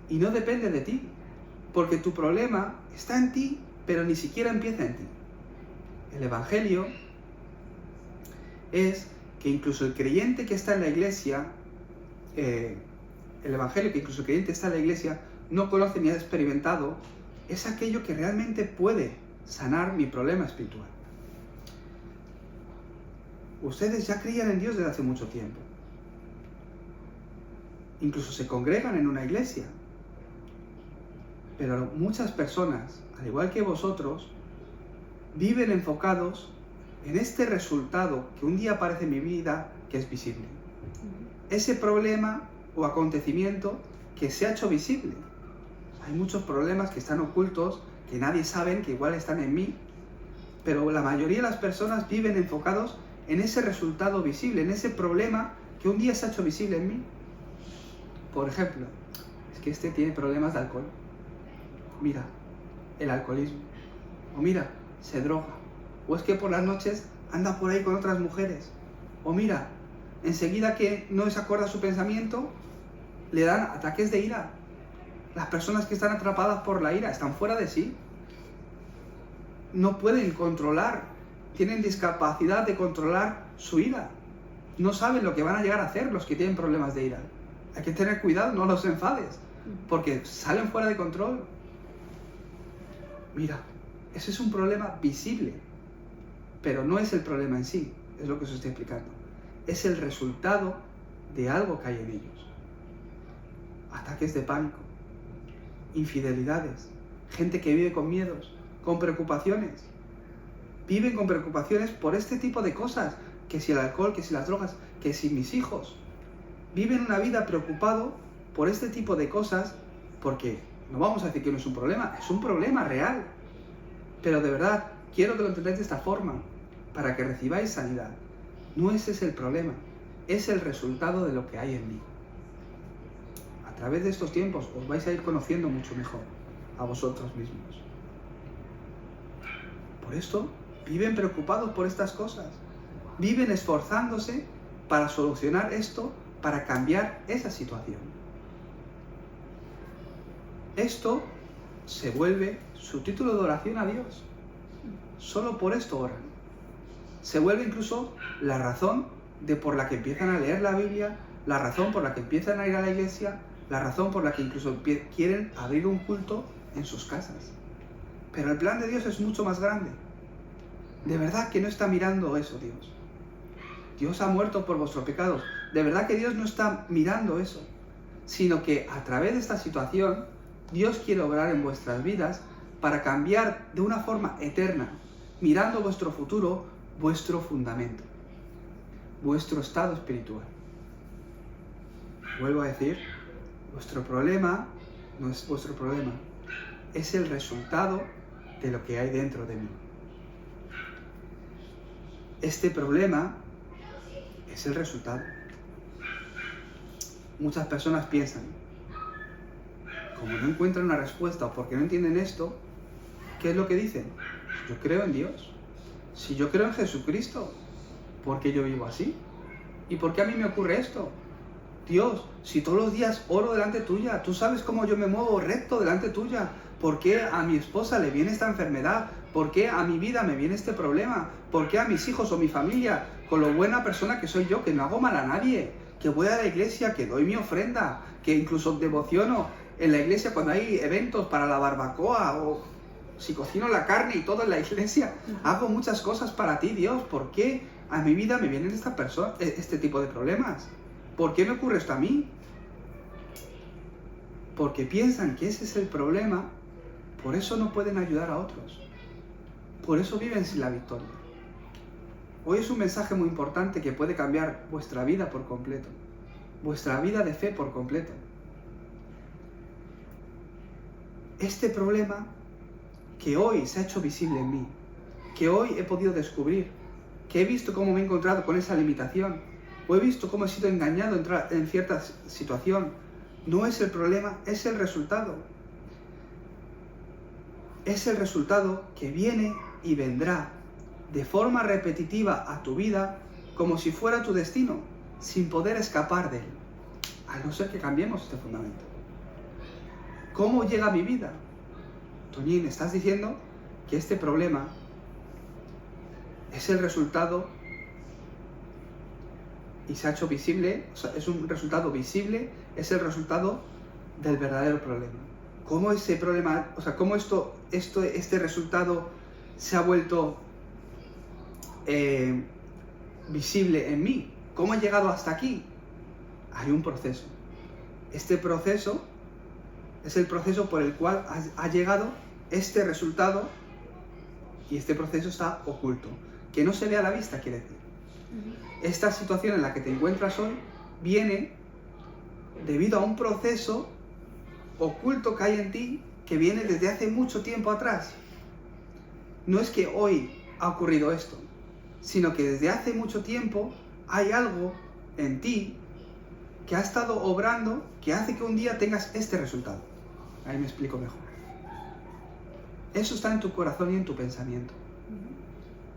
Y no depende de ti, porque tu problema está en ti, pero ni siquiera empieza en ti. El Evangelio es que incluso el creyente que está en la iglesia, el Evangelio que incluso el creyente está en la iglesia no conoce ni ha experimentado, es aquello que realmente puede sanar mi problema espiritual. Ustedes ya creían en Dios desde hace mucho tiempo. Incluso se congregan en una iglesia. Pero muchas personas, al igual que vosotros, viven enfocados en este resultado que un día aparece en mi vida que es visible. Ese problema o acontecimiento que se ha hecho visible. Hay muchos problemas que están ocultos, que nadie sabe, que igual están en mí, pero la mayoría de las personas viven enfocados en ese resultado visible, en ese problema que un día se ha hecho visible en mí. Por ejemplo, es que este tiene problemas de alcohol. Mira, el alcoholismo. O mira, se droga. O es que por las noches anda por ahí con otras mujeres. O mira, enseguida que no se acuerda su pensamiento, le dan ataques de ira. Las personas que están atrapadas por la ira están fuera de sí. No pueden controlar, tienen discapacidad de controlar su ira. No saben lo que van a llegar a hacer los que tienen problemas de ira. Hay que tener cuidado, no los enfades, porque salen fuera de control. Mira, ese es un problema visible, pero no es el problema en sí, es lo que os estoy explicando. Es el resultado de algo que hay en ellos. Ataques de pánico, infidelidades, gente que vive con miedos, con preocupaciones. Viven con preocupaciones por este tipo de cosas, que si el alcohol, que si las drogas, que si mis hijos. Viven una vida preocupado por este tipo de cosas, porque no vamos a decir que no es un problema, es un problema real. Pero de verdad, quiero que lo entendáis de esta forma, para que recibáis sanidad. No ese es el problema, es el resultado de lo que hay en mí. A través de estos tiempos os vais a ir conociendo mucho mejor a vosotros mismos. Por esto, viven preocupados por estas cosas. Viven esforzándose para solucionar esto, para cambiar esa situación. Esto se vuelve su título de oración a Dios. Solo por esto oran. Se vuelve incluso la razón por la que empiezan a leer la Biblia, la razón por la que empiezan a ir a la iglesia, la razón por la que incluso quieren abrir un culto en sus casas. Pero el plan de Dios es mucho más grande. De verdad que no está mirando eso Dios. Dios ha muerto por vuestros pecados. De verdad que Dios no está mirando eso, sino que a través de esta situación, Dios quiere obrar en vuestras vidas para cambiar de una forma eterna, mirando vuestro futuro, vuestro fundamento, vuestro estado espiritual. Vuelvo a decir, vuestro problema no es vuestro problema, es el resultado de lo que hay dentro de mí. Este problema es el resultado. Muchas personas piensan, como no encuentran una respuesta o porque no entienden esto, ¿qué es lo que dicen? Yo creo en Dios. Si yo creo en Jesucristo, ¿por qué yo vivo así? ¿Y por qué a mí me ocurre esto? Dios, si todos los días oro delante tuya, tú sabes cómo yo me muevo recto delante tuya, ¿por qué a mi esposa le viene esta enfermedad? ¿Por qué a mi vida me viene este problema? ¿Por qué a mis hijos o mi familia, con lo buena persona que soy yo, que no hago mal a nadie, que voy a la iglesia, que doy mi ofrenda, que incluso devociono en la iglesia cuando hay eventos para la barbacoa o si cocino la carne y todo en la iglesia, hago muchas cosas para ti, Dios? ¿Por qué a mi vida me vienen este tipo de problemas? ¿Por qué me ocurre esto a mí? Porque piensan que ese es el problema, por eso no pueden ayudar a otros. Por eso viven sin la victoria. Hoy es un mensaje muy importante que puede cambiar vuestra vida por completo, vuestra vida de fe por completo. Este problema que hoy se ha hecho visible en mí, que hoy he podido descubrir, que he visto cómo me he encontrado con esa limitación, o he visto cómo he sido engañado en cierta situación, no es el problema, es el resultado. Es el resultado que viene y vendrá de forma repetitiva a tu vida como si fuera tu destino, sin poder escapar de él, a no ser que cambiemos este fundamento. ¿Cómo llega a mi vida? Toñín, estás diciendo que este problema es el resultado y se ha hecho visible, o sea, es un resultado visible, es el resultado del verdadero problema. ¿Cómo ese problema, o sea, cómo este resultado se ha vuelto visible en mí? ¿Cómo he llegado hasta aquí? Hay un proceso. Este proceso es el proceso por el cual ha llegado este resultado y este proceso está oculto. Que no se ve a la vista, quiere decir. Esta situación en la que te encuentras hoy viene debido a un proceso oculto que hay en ti que viene desde hace mucho tiempo atrás. No es que hoy ha ocurrido esto, sino que desde hace mucho tiempo hay algo en ti que ha estado obrando que hace que un día tengas este resultado. Ahí me explico mejor. Eso está en tu corazón y en tu pensamiento.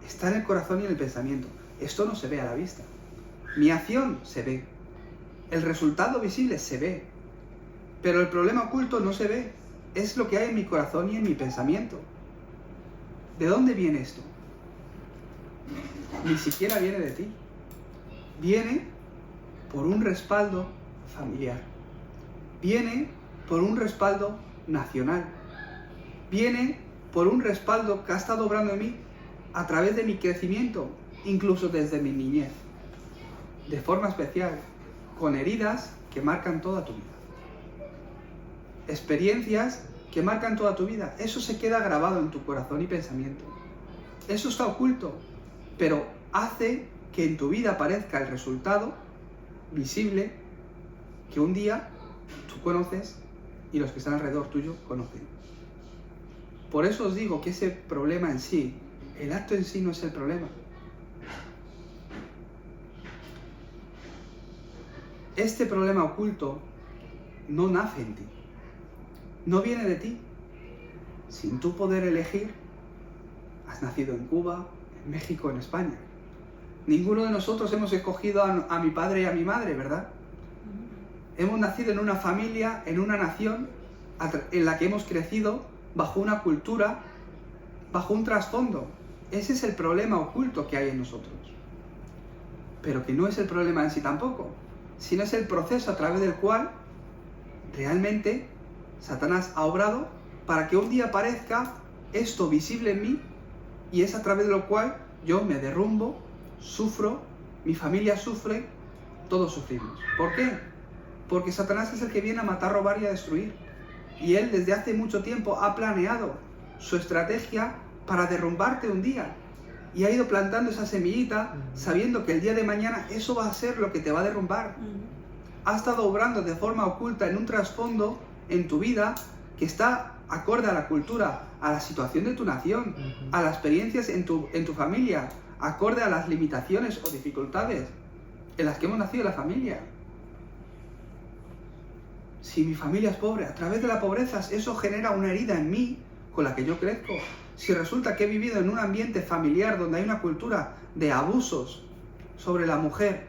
Está en el corazón y en el pensamiento. Esto no se ve a la vista. Mi acción se ve. El resultado visible se ve. Pero el problema oculto no se ve. Es lo que hay en mi corazón y en mi pensamiento. ¿De dónde viene esto? Ni siquiera viene de ti. Viene por un respaldo familiar. Viene por un respaldo nacional. Viene por un respaldo que ha estado obrando en mí a través de mi crecimiento, incluso desde mi niñez, de forma especial, con heridas que marcan toda tu vida. Experiencias que marcan toda tu vida. Eso se queda grabado en tu corazón y pensamiento. Eso está oculto, pero hace que en tu vida aparezca el resultado visible que un día tú conoces y los que están alrededor tuyo conocen. Por eso os digo que ese problema en sí El acto en sí no es el problema. Este problema oculto no nace en ti. No viene de ti. Sin tú poder elegir, has nacido en Cuba, en México, en España. Ninguno de nosotros hemos escogido a mi padre y a mi madre, ¿verdad? Hemos nacido en una familia, en una nación en la que hemos crecido bajo una cultura, bajo un trasfondo. Ese es el problema oculto que hay en nosotros. Pero que no es el problema en sí tampoco, sino es el proceso a través del cual realmente Satanás ha obrado para que un día aparezca esto visible en mí, y es a través de lo cual yo me derrumbo, sufro, mi familia sufre, todos sufrimos. ¿Por qué? Porque Satanás es el que viene a matar, robar y a destruir. Y él desde hace mucho tiempo ha planeado su estrategia para derrumbarte un día. Y ha ido plantando esa semillita sabiendo que el día de mañana eso va a ser lo que te va a derrumbar. Ha estado obrando de forma oculta en un trasfondo en tu vida que está acorde a la cultura, a la situación de tu nación, a las experiencias en tu familia, acorde a las limitaciones o dificultades en las que hemos nacido en la familia. Si mi familia es pobre, a través de la pobreza eso genera una herida en mí con la que yo crezco. Si resulta que he vivido en un ambiente familiar donde hay una cultura de abusos sobre la mujer,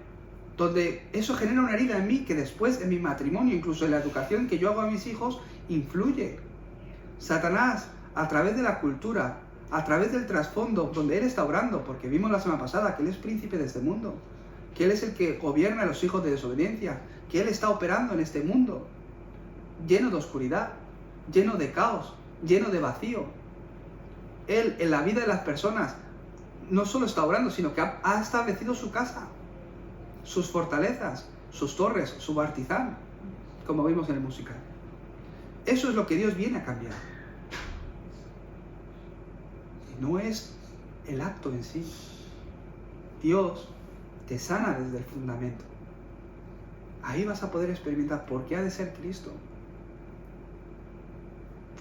donde eso genera una herida en mí que después en mi matrimonio, incluso en la educación que yo hago a mis hijos, influye. Satanás, a través de la cultura, a través del trasfondo donde él está obrando, porque vimos la semana pasada que él es príncipe de este mundo, que él es el que gobierna a los hijos de desobediencia, que él está operando en este mundo, lleno de oscuridad, lleno de caos, lleno de vacío. Él, en la vida de las personas, no solo está obrando, sino que ha establecido su casa, sus fortalezas, sus torres, su bartizán, como vimos en el musical. Eso es lo que Dios viene a cambiar. No es el acto en sí. Dios te sana desde el fundamento. Ahí vas a poder experimentar por qué ha de ser Cristo.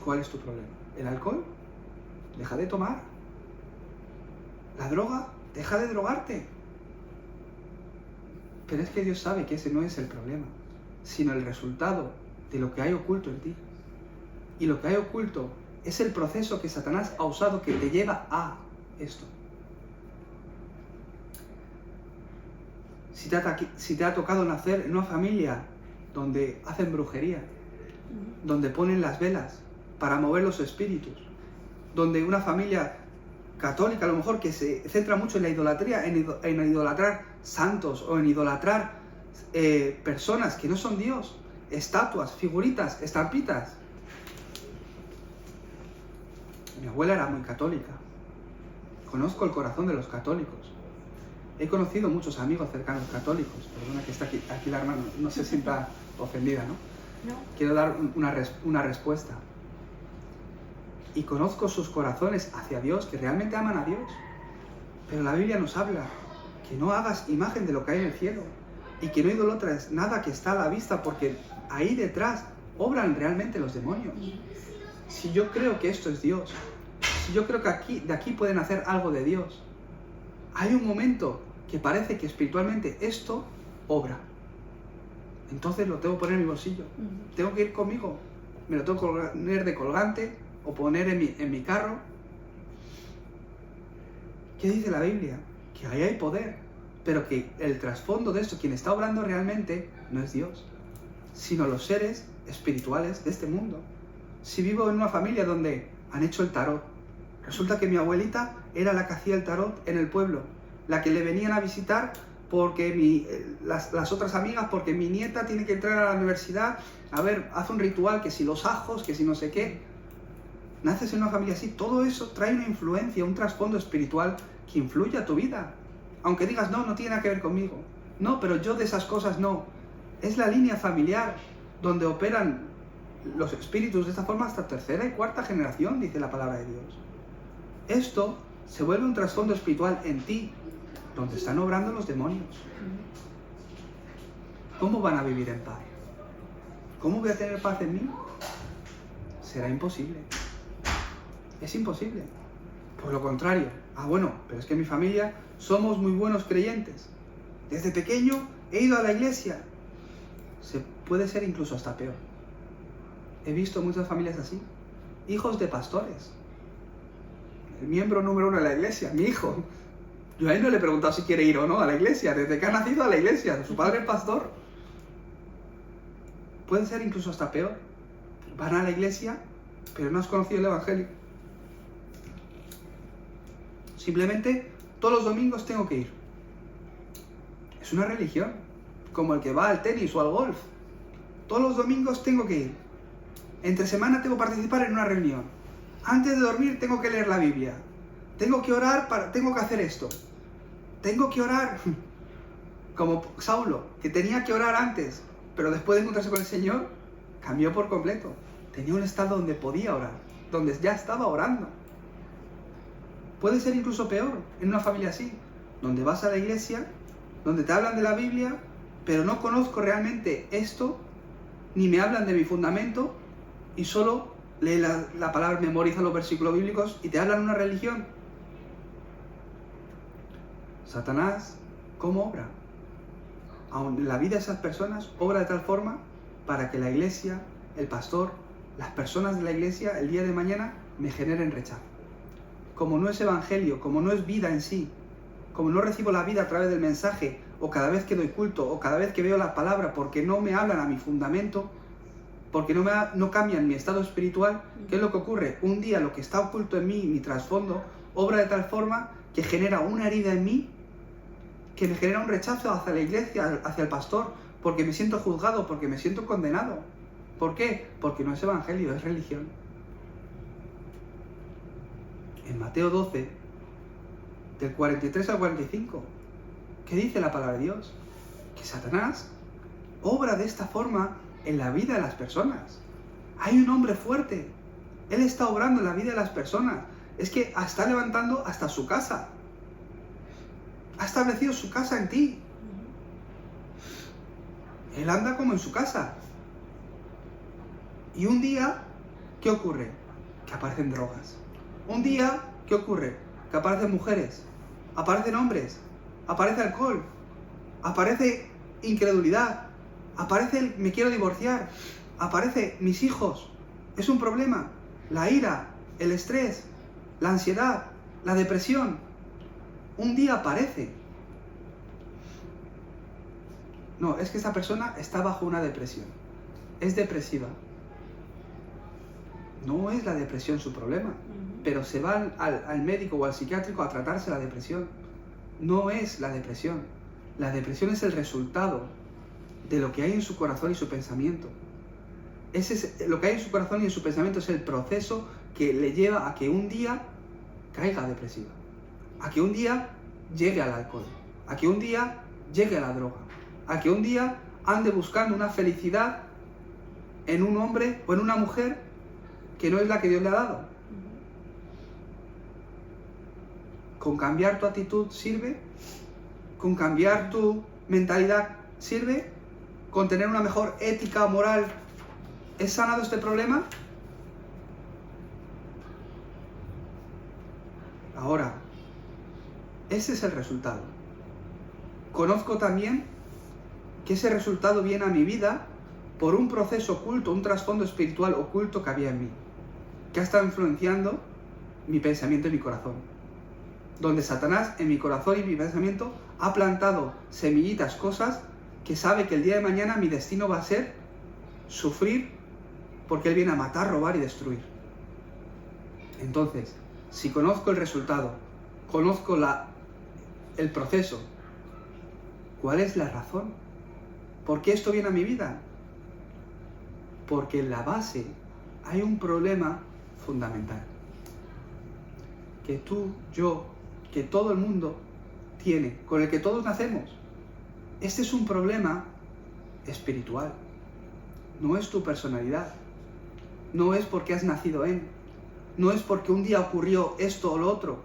¿Cuál es tu problema? ¿El alcohol? Deja de tomar. ¿La droga? Deja de drogarte. Pero es que Dios sabe que ese no es el problema, sino el resultado de lo que hay oculto en ti. Y lo que hay oculto es el proceso que Satanás ha usado que te lleva a esto. Si te ha tocado nacer en una familia donde hacen brujería, donde ponen las velas para mover los espíritus, donde una familia católica a lo mejor que se centra mucho en la idolatría, en idolatrar santos o en idolatrar personas que no son Dios, estatuas, figuritas, estampitas. Mi abuela era muy católica. Conozco el corazón de los católicos. He conocido muchos amigos cercanos católicos. Perdona que está aquí la hermana, no se sienta ofendida, ¿no? No. Quiero dar una respuesta. Y conozco sus corazones hacia Dios, que realmente aman a Dios. Pero la Biblia nos habla que no hagas imagen de lo que hay en el cielo y que no idolatres nada que está a la vista, porque ahí detrás obran realmente los demonios. Si yo creo que esto es Dios, si yo creo que de aquí pueden hacer algo de Dios, hay un momento que parece que espiritualmente esto obra. Entonces lo tengo que poner en mi bolsillo. Tengo que ir conmigo. Me lo tengo que poner de colgante o poner en mi carro. ¿Qué dice la Biblia? Que ahí hay poder, pero que el trasfondo de esto, quien está obrando realmente, no es Dios, sino los seres espirituales de este mundo. Si vivo en una familia donde han hecho el tarot, resulta que mi abuelita era la que hacía el tarot en el pueblo, la que le venían a visitar porque las otras amigas, porque mi nieta tiene que entrar a la universidad, a ver, hace un ritual, que si los ajos, que si no sé qué. Naces en una familia así, todo eso trae una influencia, un trasfondo espiritual que influye a tu vida. Aunque digas, no tiene nada que ver conmigo. No, pero yo de esas cosas no. Es la línea familiar donde operan los espíritus de esta forma hasta tercera y cuarta generación, dice la palabra de Dios. Esto se vuelve un trasfondo espiritual en ti, donde están obrando los demonios. ¿Cómo van a vivir en paz? ¿Cómo voy a tener paz en mí? Será imposible. Es imposible. Por lo contrario, bueno, pero es que en mi familia somos muy buenos creyentes. Desde pequeño he ido a la iglesia. Se puede ser incluso hasta peor. He visto muchas familias así. Hijos de pastores. El miembro número 1 de la iglesia, mi hijo. Yo a él no le he preguntado si quiere ir o no a la iglesia. Desde que ha nacido a la iglesia. Su padre es pastor. Puede ser incluso hasta peor. Van a la iglesia, pero no has conocido el evangelio. Simplemente todos los domingos tengo que ir. Es una religión, como el que va al tenis o al golf. Todos los domingos tengo que ir. Entre semana tengo que participar en una reunión. Antes de dormir tengo que leer la Biblia. Tengo que orar, tengo que hacer esto. Tengo que orar. Como Saulo, que tenía que orar antes, pero después de encontrarse con el Señor, cambió por completo. Tenía un estado donde podía orar, donde ya estaba orando. Puede ser incluso peor en una familia así, donde vas a la iglesia, donde te hablan de la Biblia, pero no conozco realmente esto, ni me hablan de mi fundamento, y solo lee la palabra, memoriza los versículos bíblicos y te hablan de una religión. Satanás, ¿cómo obra? Aun en la vida de esas personas obra de tal forma para que la iglesia, el pastor, las personas de la iglesia el día de mañana me generen rechazo. Como no es evangelio, como no es vida en sí, como no recibo la vida a través del mensaje, o cada vez que doy culto, o cada vez que veo la palabra, porque no me hablan a mi fundamento, porque no cambian mi estado espiritual, ¿qué es lo que ocurre? Un día lo que está oculto en mí, mi trasfondo, obra de tal forma que genera una herida en mí, que me genera un rechazo hacia la iglesia, hacia el pastor, porque me siento juzgado, porque me siento condenado. ¿Por qué? Porque no es evangelio, es religión. En Mateo 12, del 43 al 45, ¿qué dice la palabra de Dios? Que Satanás obra de esta forma en la vida de las personas. Hay un hombre fuerte. Él está obrando en la vida de las personas. Es que está levantando hasta su casa. Ha establecido su casa en ti. Él anda como en su casa. Y un día, ¿qué ocurre? Que aparecen drogas. Un día, ¿qué ocurre? Que aparecen mujeres. Aparecen hombres. Aparece alcohol. Aparece incredulidad. Aparece el me quiero divorciar. Aparece mis hijos. Es un problema. La ira, el estrés, la ansiedad, la depresión. Un día aparece. No, es que esa persona está bajo una depresión. Es depresiva. No es la depresión su problema, pero se va al médico o al psiquiátrico a tratarse la depresión. No es la depresión. La depresión es el resultado de lo que hay en su corazón y su pensamiento. Lo que hay en su corazón y en su pensamiento es el proceso que le lleva a que un día caiga depresiva, a que un día llegue al alcohol, a que un día llegue a la droga, a que un día ande buscando una felicidad en un hombre o en una mujer que no es la que Dios le ha dado. ¿Con cambiar tu actitud sirve? ¿Con cambiar tu mentalidad sirve? ¿Con tener una mejor ética o moral es sanado este problema? Ahora, ese es el resultado. Conozco también que ese resultado viene a mi vida por un proceso oculto, un trasfondo espiritual oculto que había en mí, que ha estado influenciando mi pensamiento y mi corazón. Donde Satanás en mi corazón y mi pensamiento ha plantado semillitas, cosas que sabe que el día de mañana mi destino va a ser sufrir, porque él viene a matar, robar y destruir. Entonces, si conozco el resultado, conozco el proceso, ¿cuál es la razón? ¿Por qué esto viene a mi vida? Porque en la base hay un problema fundamental. Que tú, yo, que todo el mundo tiene, con el que todos nacemos. Este es un problema espiritual. No es tu personalidad. No es porque has nacido en. No es porque un día ocurrió esto o lo otro.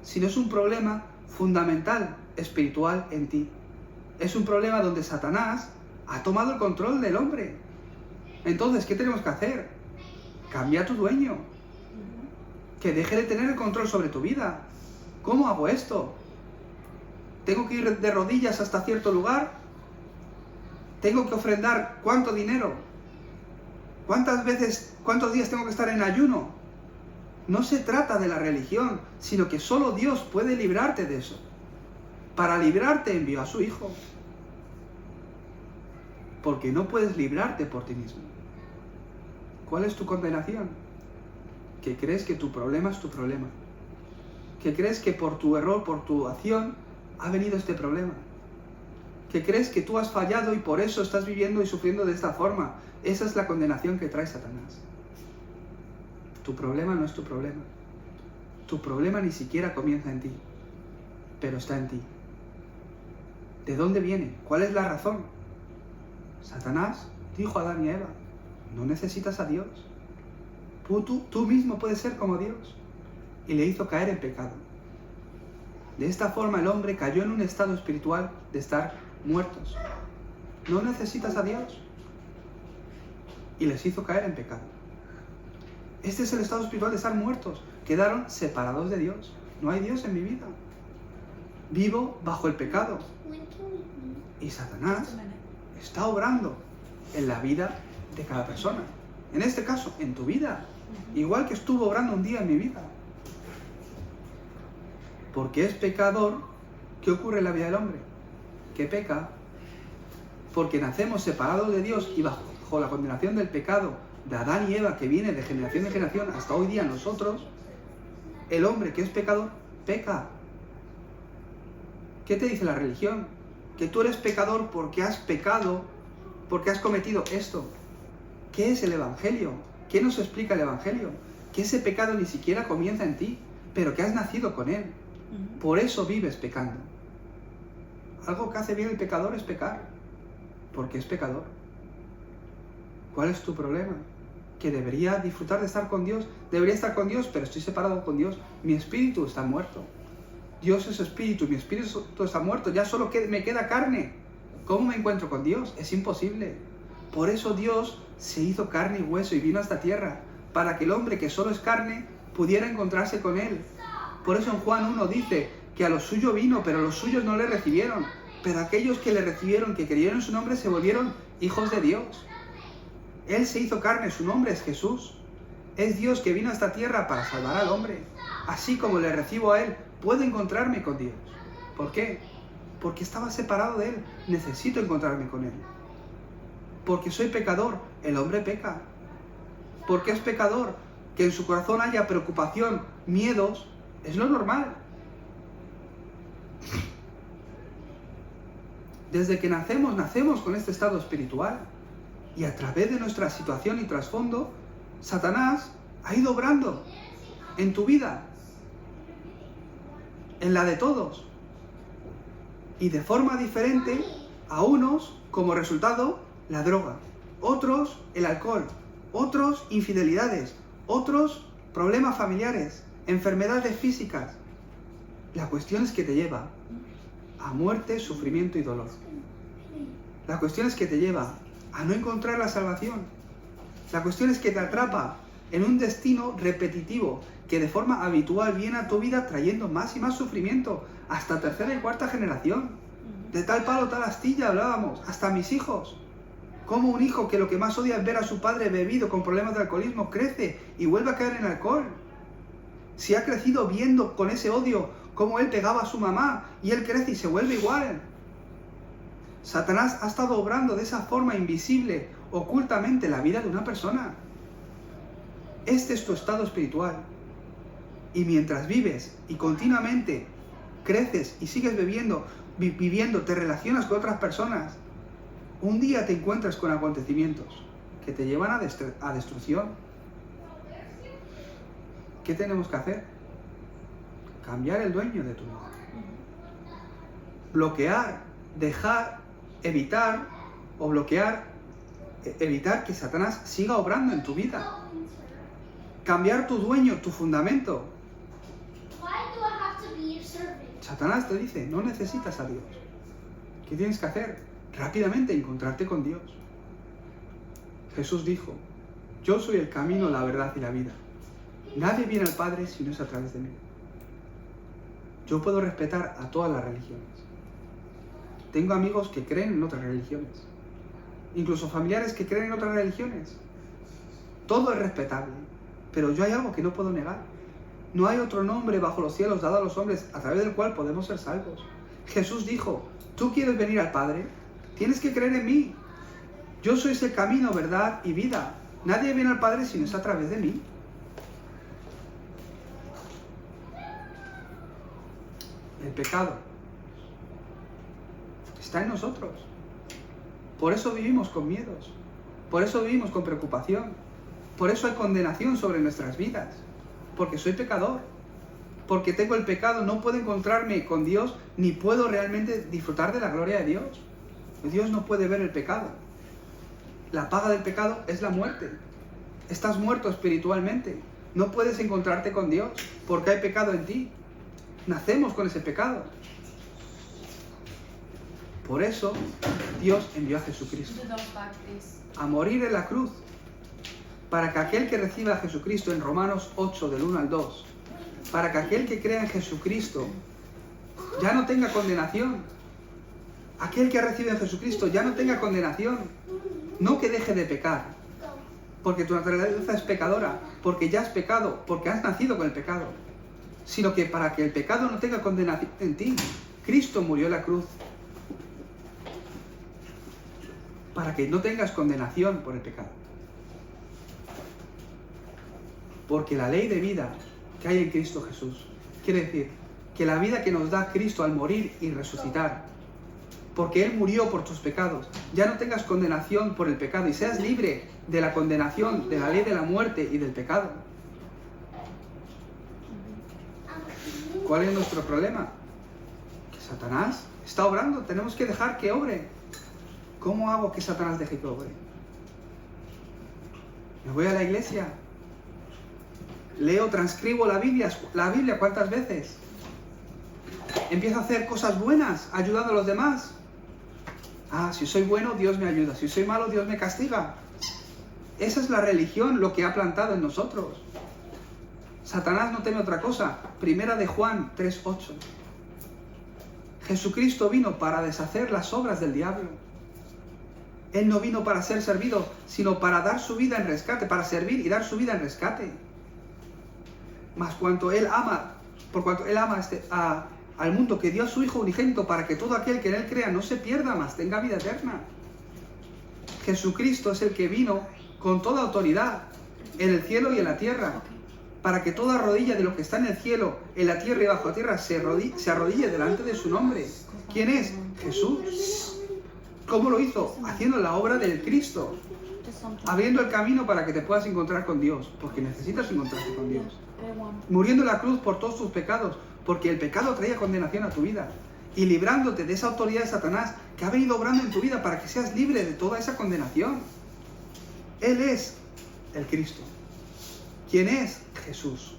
Sino es un problema fundamental, espiritual en ti. Es un problema donde Satanás ha tomado el control del hombre. Entonces, ¿qué tenemos que hacer? Cambia a tu dueño. Que deje de tener el control sobre tu vida. ¿Cómo hago esto? ¿Tengo que ir de rodillas hasta cierto lugar? ¿Tengo que ofrendar cuánto dinero? ¿Cuántos días tengo que estar en ayuno? No se trata de la religión, sino que solo Dios puede librarte de eso. Para librarte envió a su Hijo. Porque no puedes librarte por ti mismo. ¿Cuál es tu condenación? Que crees que tu problema es tu problema. Que crees que por tu error, por tu acción, ha venido este problema. Que crees que tú has fallado y por eso estás viviendo y sufriendo de esta forma. Esa es la condenación que trae Satanás. Tu problema no es tu problema. Tu problema ni siquiera comienza en ti, pero está en ti. ¿De dónde viene? ¿Cuál es la razón? Satanás dijo a Adán y a Eva, no necesitas a Dios. Tú mismo puedes ser como Dios. Y le hizo caer en pecado. De esta forma el hombre cayó en un estado espiritual de estar muertos. No necesitas a Dios. Y les hizo caer en pecado. Este es el estado espiritual de estar muertos. Quedaron separados de Dios. No hay Dios en mi vida. Vivo bajo el pecado. Y Satanás está obrando en la vida de cada persona. En este caso, en tu vida. Igual que estuvo obrando un día en mi vida. Porque es pecador, ¿qué ocurre en la vida del hombre? Que peca. Porque nacemos separados de Dios y bajo la condenación del pecado de Adán y Eva, que viene de generación en generación hasta hoy día nosotros, el hombre que es pecador, peca. ¿Qué te dice la religión? Que tú eres pecador porque has pecado, porque has cometido esto. ¿Qué es el Evangelio? ¿Qué nos explica el Evangelio? Que ese pecado ni siquiera comienza en ti, pero que has nacido con él. Por eso vives pecando. Algo que hace bien el pecador es pecar, porque es pecador. ¿Cuál es tu problema? Que debería disfrutar de estar con Dios. Debería estar con Dios, pero estoy separado con Dios. Mi espíritu está muerto. Dios es espíritu, mi espíritu está muerto. Ya solo me queda carne. ¿Cómo me encuentro con Dios? Es imposible. Por eso Dios se hizo carne y hueso y vino a esta tierra, para que el hombre que solo es carne pudiera encontrarse con Él. Por eso en Juan 1 dice que a los suyos vino, pero los suyos no le recibieron. Pero aquellos que le recibieron, que creyeron en su nombre, se volvieron hijos de Dios. Él se hizo carne, su nombre es Jesús. Es Dios que vino a esta tierra para salvar al hombre. Así como le recibo a Él, puedo encontrarme con Dios. ¿Por qué? Porque estaba separado de Él. Necesito encontrarme con Él. Porque soy pecador, el hombre peca. Porque es pecador, que en su corazón haya preocupación, miedos, es lo normal. Desde que nacemos con este estado espiritual. Y a través de nuestra situación y trasfondo, Satanás ha ido obrando en tu vida, en la de todos. Y de forma diferente, a unos, como resultado, la droga. Otros, el alcohol. Otros, infidelidades. Otros, problemas familiares. Enfermedades físicas. La cuestión es que te lleva a muerte, sufrimiento y dolor. La cuestión es que te lleva a no encontrar la salvación. La cuestión es que te atrapa en un destino repetitivo que de forma habitual viene a tu vida trayendo más y más sufrimiento hasta tercera y cuarta generación. De tal palo, tal astilla hablábamos, hasta mis hijos. Como un hijo que lo que más odia es ver a su padre bebido con problemas de alcoholismo crece y vuelve a caer en alcohol. Si ha crecido viendo con ese odio cómo él pegaba a su mamá y él crece y se vuelve igual. Satanás ha estado obrando de esa forma invisible, ocultamente, la vida de una persona. Este es tu estado espiritual. Y mientras vives y continuamente creces y sigues viviendo, te relacionas con otras personas, un día te encuentras con acontecimientos que te llevan a destrucción. ¿Qué tenemos que hacer? Cambiar el dueño de tu vida. Bloquear, dejar, evitar que Satanás siga obrando en tu vida. Cambiar tu dueño, tu fundamento. Satanás te dice, no necesitas a Dios. ¿Qué tienes que hacer? Rápidamente encontrarte con Dios. Jesús dijo, yo soy el camino, la verdad y la vida. Nadie viene al Padre si no es a través de mí. Yo puedo respetar a todas las religiones. Tengo amigos que creen en otras religiones. Incluso familiares que creen en otras religiones. Todo es respetable. Pero yo hay algo que no puedo negar. No hay otro nombre bajo los cielos dado a los hombres a través del cual podemos ser salvos. Jesús dijo, ¿tú quieres venir al Padre? Tienes que creer en mí. Yo soy el camino, verdad y vida. Nadie viene al Padre si no es a través de mí. El pecado está en nosotros. Por eso vivimos con miedos. Por eso vivimos con preocupación. Por eso hay condenación sobre nuestras vidas. Porque soy pecador. Porque tengo el pecado, no puedo encontrarme con Dios, ni puedo realmente disfrutar de la gloria de Dios. Dios no puede ver el pecado. La paga del pecado es la muerte. Estás muerto espiritualmente. No puedes encontrarte con Dios porque hay pecado en ti. Nacemos con ese pecado. Por eso Dios envió a Jesucristo a morir en la cruz, para que aquel que reciba a Jesucristo, en Romanos 8 del 1 al 2, para que aquel que crea en Jesucristo ya no tenga condenación. Aquel que recibe a Jesucristo ya no tenga condenación. No que deje de pecar, porque tu naturaleza es pecadora, porque ya has pecado, porque has nacido con el pecado, sino que para que el pecado no tenga condenación en ti, Cristo murió en la cruz, para que no tengas condenación por el pecado. Porque la ley de vida que hay en Cristo Jesús, quiere decir que la vida que nos da Cristo al morir y resucitar, porque Él murió por tus pecados, ya no tengas condenación por el pecado y seas libre de la condenación, de la ley de la muerte y del pecado. ¿Cuál es nuestro problema? Que Satanás está obrando, tenemos que dejar que obre. ¿Cómo hago que Satanás deje que obre? Me voy a la iglesia, leo, transcribo la Biblia ¿cuántas veces? Empiezo a hacer cosas buenas, ayudando a los demás. Ah, si soy bueno, Dios me ayuda. Si soy malo, Dios me castiga. Esa es la religión, lo que ha plantado en nosotros. Satanás no teme otra cosa. Primera de Juan 3:8. Jesucristo vino para deshacer las obras del diablo. Él no vino para ser servido, sino para dar su vida en rescate, para servir y dar su vida en rescate. Mas por cuanto Él ama al mundo, que dio a su Hijo unigénito para que todo aquel que en Él crea no se pierda, mas tenga vida eterna. Jesucristo es el que vino con toda autoridad en el cielo y en la tierra, para que toda rodilla de lo que está en el cielo, en la tierra y bajo la tierra se arrodille delante de su nombre. ¿Quién es? Jesús. ¿Cómo lo hizo? Haciendo la obra del Cristo, abriendo el camino para que te puedas encontrar con Dios, porque necesitas encontrarte con Dios. Muriendo en la cruz por todos tus pecados, porque el pecado traía condenación a tu vida, y librándote de esa autoridad de Satanás que ha venido obrando en tu vida para que seas libre de toda esa condenación. Él es el Cristo. ¿Quién es? Jesús.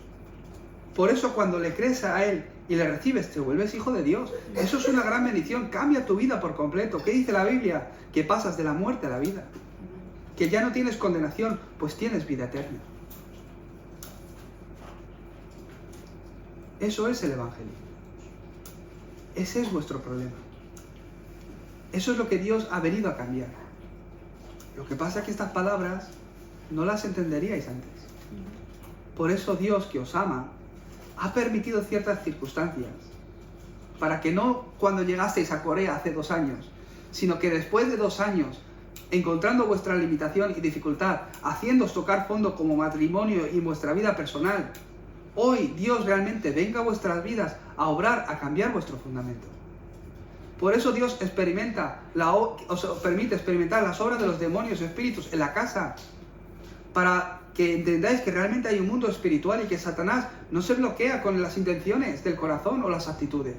Por eso cuando le crees a Él y le recibes, te vuelves hijo de Dios. Eso es una gran bendición, cambia tu vida por completo. ¿Qué dice la Biblia? Que pasas de la muerte a la vida. Que ya no tienes condenación, pues tienes vida eterna. Eso es el Evangelio. Ese es vuestro problema. Eso es lo que Dios ha venido a cambiar. Lo que pasa es que estas palabras no las entenderíais antes. Por eso Dios, que os ama, ha permitido ciertas circunstancias para que no cuando llegasteis a Corea hace 2 años, sino que después de 2 años, encontrando vuestra limitación y dificultad, haciéndoos tocar fondo como matrimonio y vuestra vida personal, hoy Dios realmente venga a vuestras vidas a obrar, a cambiar vuestro fundamento. Por eso Dios os permite experimentar las obras de los demonios y espíritus en la casa, para que entendáis que realmente hay un mundo espiritual y que Satanás no se bloquea con las intenciones del corazón o las actitudes,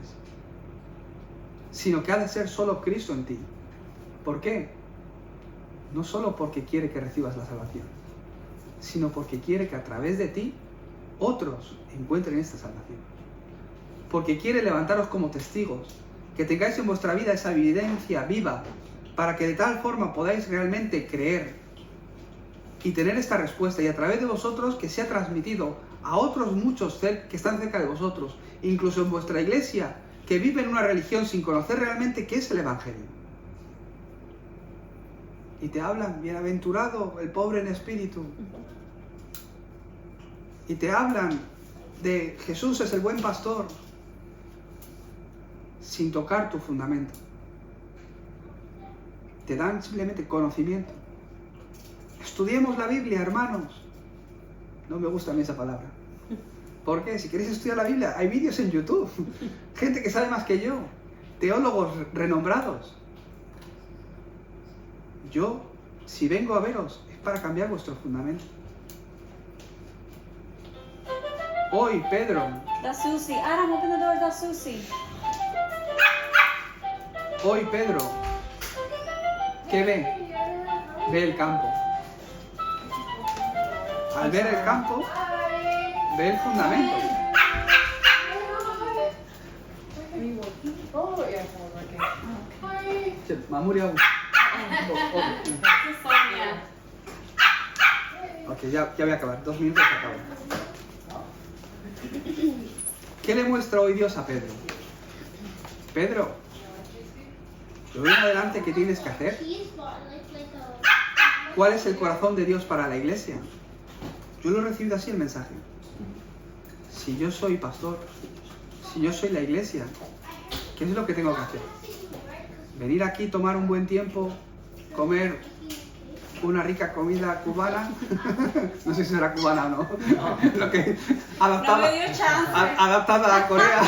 sino que ha de ser solo Cristo en ti. ¿Por qué? No solo porque quiere que recibas la salvación, sino porque quiere que a través de ti otros encuentren esta salvación. Porque quiere levantaros como testigos, que tengáis en vuestra vida esa evidencia viva, para que de tal forma podáis realmente creer y tener esta respuesta, y a través de vosotros que sea transmitido a otros muchos que están cerca de vosotros, incluso en vuestra iglesia, que viven una religión sin conocer realmente qué es el Evangelio. Y te hablan, bienaventurado el pobre en espíritu. Y te hablan de Jesús es el buen pastor, sin tocar tu fundamento. Te dan simplemente conocimiento. Estudiemos la Biblia, hermanos. No me gusta a mí esa palabra. ¿Por qué? Si queréis estudiar la Biblia, hay vídeos en YouTube. Gente que sabe más que yo. Teólogos renombrados. Yo, si vengo a veros, es para cambiar vuestro fundamento. Hoy, Pedro. That's Susie. Adam, open the door. That's Susie. Hoy, Pedro. ¿Qué ve? Ve el campo. Al ver el campo, ve el fundamento. Mamuria. Ok, ya voy a acabar. 2 minutos y acabo. ¿Qué le muestra hoy Dios a Pedro? Pedro, de hoy en adelante, ¿qué tienes que hacer? ¿Cuál es el corazón de Dios para la iglesia? Yo lo he recibido así el mensaje. Si yo soy pastor, si yo soy la iglesia, ¿qué es lo que tengo que hacer? Venir aquí, tomar un buen tiempo, comer una rica comida cubana. No sé si será cubana o no. Lo que adaptada, No me dio chance. Adaptada a Corea.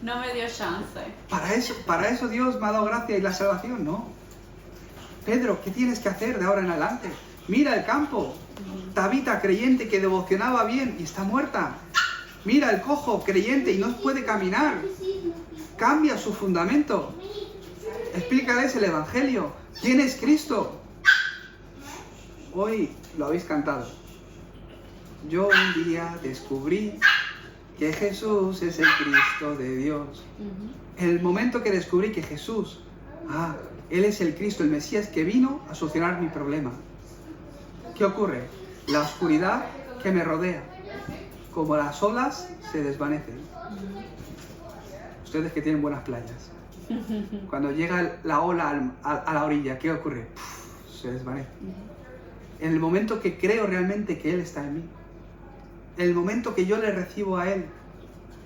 No me dio chance. Para eso Dios me ha dado gracia y la salvación, no. Pedro, ¿qué tienes que hacer de ahora en adelante? Mira el campo. Tabita, creyente, que devocionaba bien y está muerta. Mira el cojo, creyente, y no puede caminar. Cambia su fundamento. Explícales el Evangelio. ¿Quién es Cristo? Hoy lo habéis cantado. Yo un día descubrí que Jesús es el Cristo de Dios. El momento que descubrí que Jesús, Él es el Cristo, el Mesías que vino a solucionar mi problema. ¿Qué ocurre? La oscuridad que me rodea, como las olas, se desvanecen. Ustedes que tienen buenas playas. Cuando llega la ola a la orilla, ¿qué ocurre? Se desvanece. En el momento que creo realmente que Él está en mí, en el momento que yo le recibo a Él,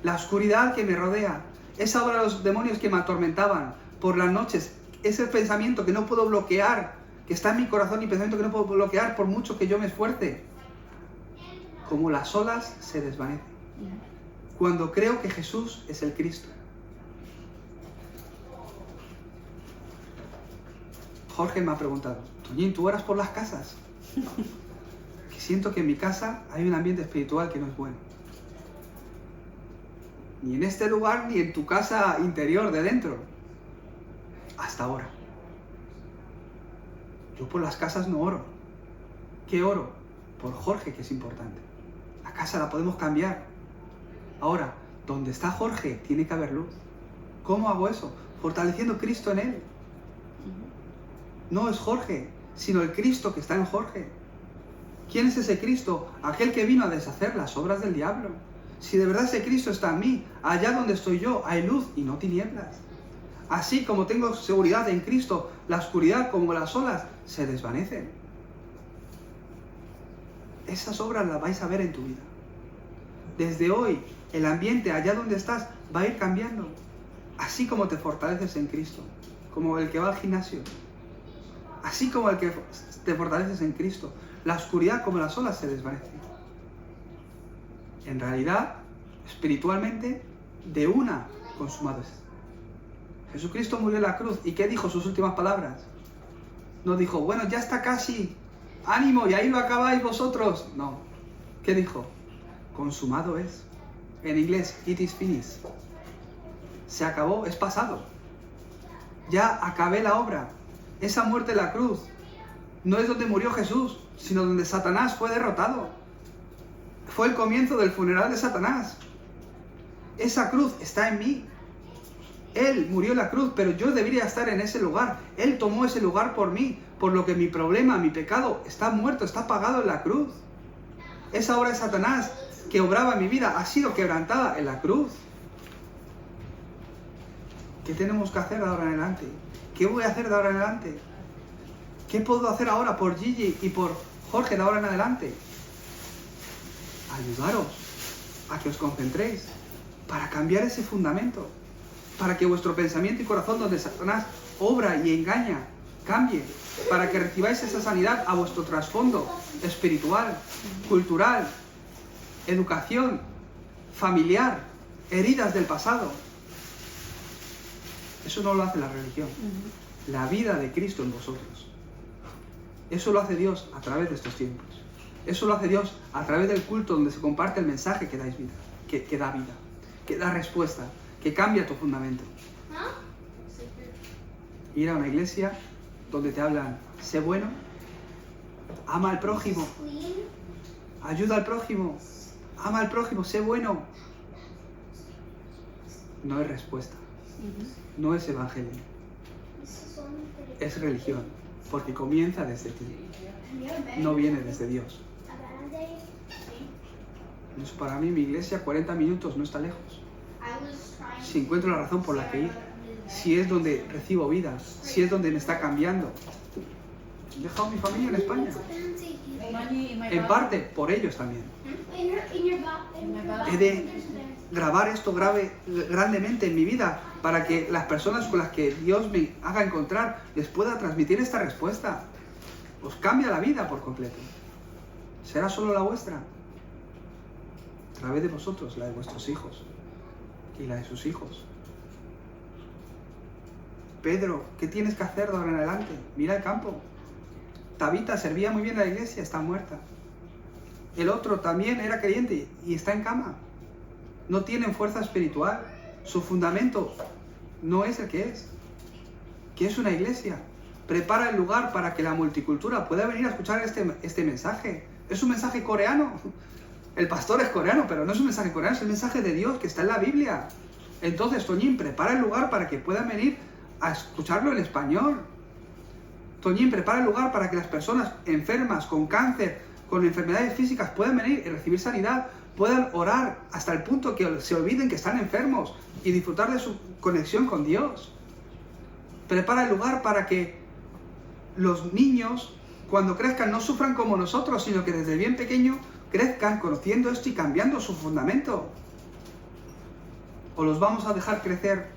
la oscuridad que me rodea, esa obra de los demonios que me atormentaban por las noches, ese pensamiento que no puedo bloquear, que está en mi corazón y pensamiento que no puedo bloquear por mucho que yo me esfuerce, como las olas se desvanecen. Cuando creo que Jesús es el Cristo. Jorge me ha preguntado, Toñín, ¿tú oras por las casas? Que siento que en mi casa hay un ambiente espiritual que no es bueno. Ni en este lugar, ni en tu casa interior de dentro. Hasta ahora. Yo por las casas no oro. ¿Qué oro? Por Jorge, que es importante. La casa la podemos cambiar. Ahora, donde está Jorge, tiene que haber luz. ¿Cómo hago eso? Fortaleciendo Cristo en él. No es Jorge, sino el Cristo que está en Jorge. ¿Quién es ese Cristo? Aquel que vino a deshacer las obras del diablo. Si de verdad ese Cristo está en mí, allá donde estoy yo hay luz y no tinieblas. Así como tengo seguridad en Cristo, la oscuridad como las olas se desvanecen. Esas obras las vais a ver en tu vida. Desde hoy, el ambiente allá donde estás va a ir cambiando. Así como te fortaleces en Cristo, como el que va al gimnasio. Así como el que te fortaleces en Cristo, la oscuridad como las olas se desvanece. En realidad, espiritualmente, de una consumado es. Jesucristo murió en la cruz. ¿Y qué dijo sus últimas palabras? No dijo, bueno, ya está casi, ánimo, y ahí lo acabáis vosotros. No. ¿Qué dijo? Consumado es. En inglés, it is finished. Se acabó, es pasado. Ya acabé la obra. Esa muerte en la cruz no es donde murió Jesús, sino donde Satanás fue derrotado. Fue el comienzo del funeral de Satanás. Esa cruz está en mí. Él murió en la cruz, pero yo debería estar en ese lugar. Él tomó ese lugar por mí, por lo que mi problema, mi pecado, está muerto, está pagado en la cruz. Esa obra de Satanás que obraba en mi vida ha sido quebrantada en la cruz. ¿Qué tenemos que hacer de ahora en adelante? ¿Qué voy a hacer de ahora en adelante? ¿Qué puedo hacer ahora por Gigi y por Jorge de ahora en adelante? Ayudaros a que os concentréis para cambiar ese fundamento, para que vuestro pensamiento y corazón, donde Satanás obra y engaña, cambie, para que recibáis esa sanidad a vuestro trasfondo espiritual, cultural, educación, familiar, heridas del pasado. Eso no lo hace la religión. La vida de Cristo en vosotros. Eso lo hace Dios a través de estos tiempos. Eso lo hace Dios a través del culto donde se comparte el mensaje que dais vida, que da vida, que da respuesta, que cambia tu fundamento. Ir a una iglesia donde te hablan, sé bueno, ama al prójimo, ayuda al prójimo, ama al prójimo, sé bueno. No es respuesta, no es evangelio, es religión, porque comienza desde ti, no viene desde Dios. Eso para mí, mi iglesia, 40 minutos no está lejos. Si encuentro la razón por la que ir, si es donde recibo vida, si es donde me está cambiando. He dejado mi familia en España. En parte por ellos también. He de grabar esto grandemente en mi vida para que las personas con las que Dios me haga encontrar les pueda transmitir esta respuesta. Os cambia la vida por completo. ¿Será solo la vuestra? A través de vosotros, la de vuestros hijos y la de sus hijos. Pedro, ¿qué tienes que hacer de ahora en adelante? Mira el campo. Tabita servía muy bien en la iglesia, está muerta. El otro también era creyente y está en cama. No tienen fuerza espiritual. Su fundamento no es el que es. ¿Qué es una iglesia? Prepara el lugar para que la multicultura pueda venir a escuchar este mensaje. Es un mensaje coreano. El pastor es coreano, pero no es un mensaje coreano, es el mensaje de Dios que está en la Biblia. Entonces, Toñín, prepara el lugar para que puedan venir a escucharlo en español. Toñín, prepara el lugar para que las personas enfermas, con cáncer, con enfermedades físicas, puedan venir y recibir sanidad, puedan orar hasta el punto que se olviden que están enfermos y disfrutar de su conexión con Dios. Prepara el lugar para que los niños, cuando crezcan, no sufran como nosotros, sino que desde bien pequeño crezcan conociendo esto y cambiando su fundamento. ¿O los vamos a dejar crecer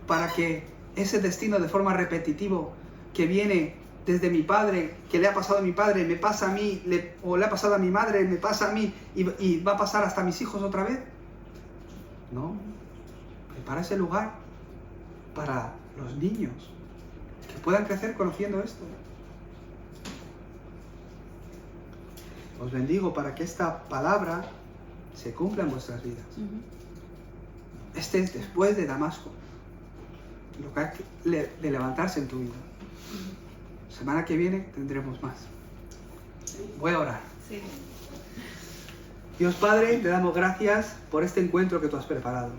para que ese destino de forma repetitivo que viene desde mi padre, que le ha pasado a mi padre, me pasa a mí, o le ha pasado a mi madre, me pasa a mí y va a pasar hasta a mis hijos otra vez? No. Prepara ese lugar para los niños que puedan crecer conociendo esto. Os bendigo para que esta palabra se cumpla en vuestras vidas. Este es después de Damasco, lo que hay de levantarse en tu vida. Semana que viene tendremos más. Voy a orar. Sí. Dios Padre, te damos gracias por este encuentro que tú has preparado.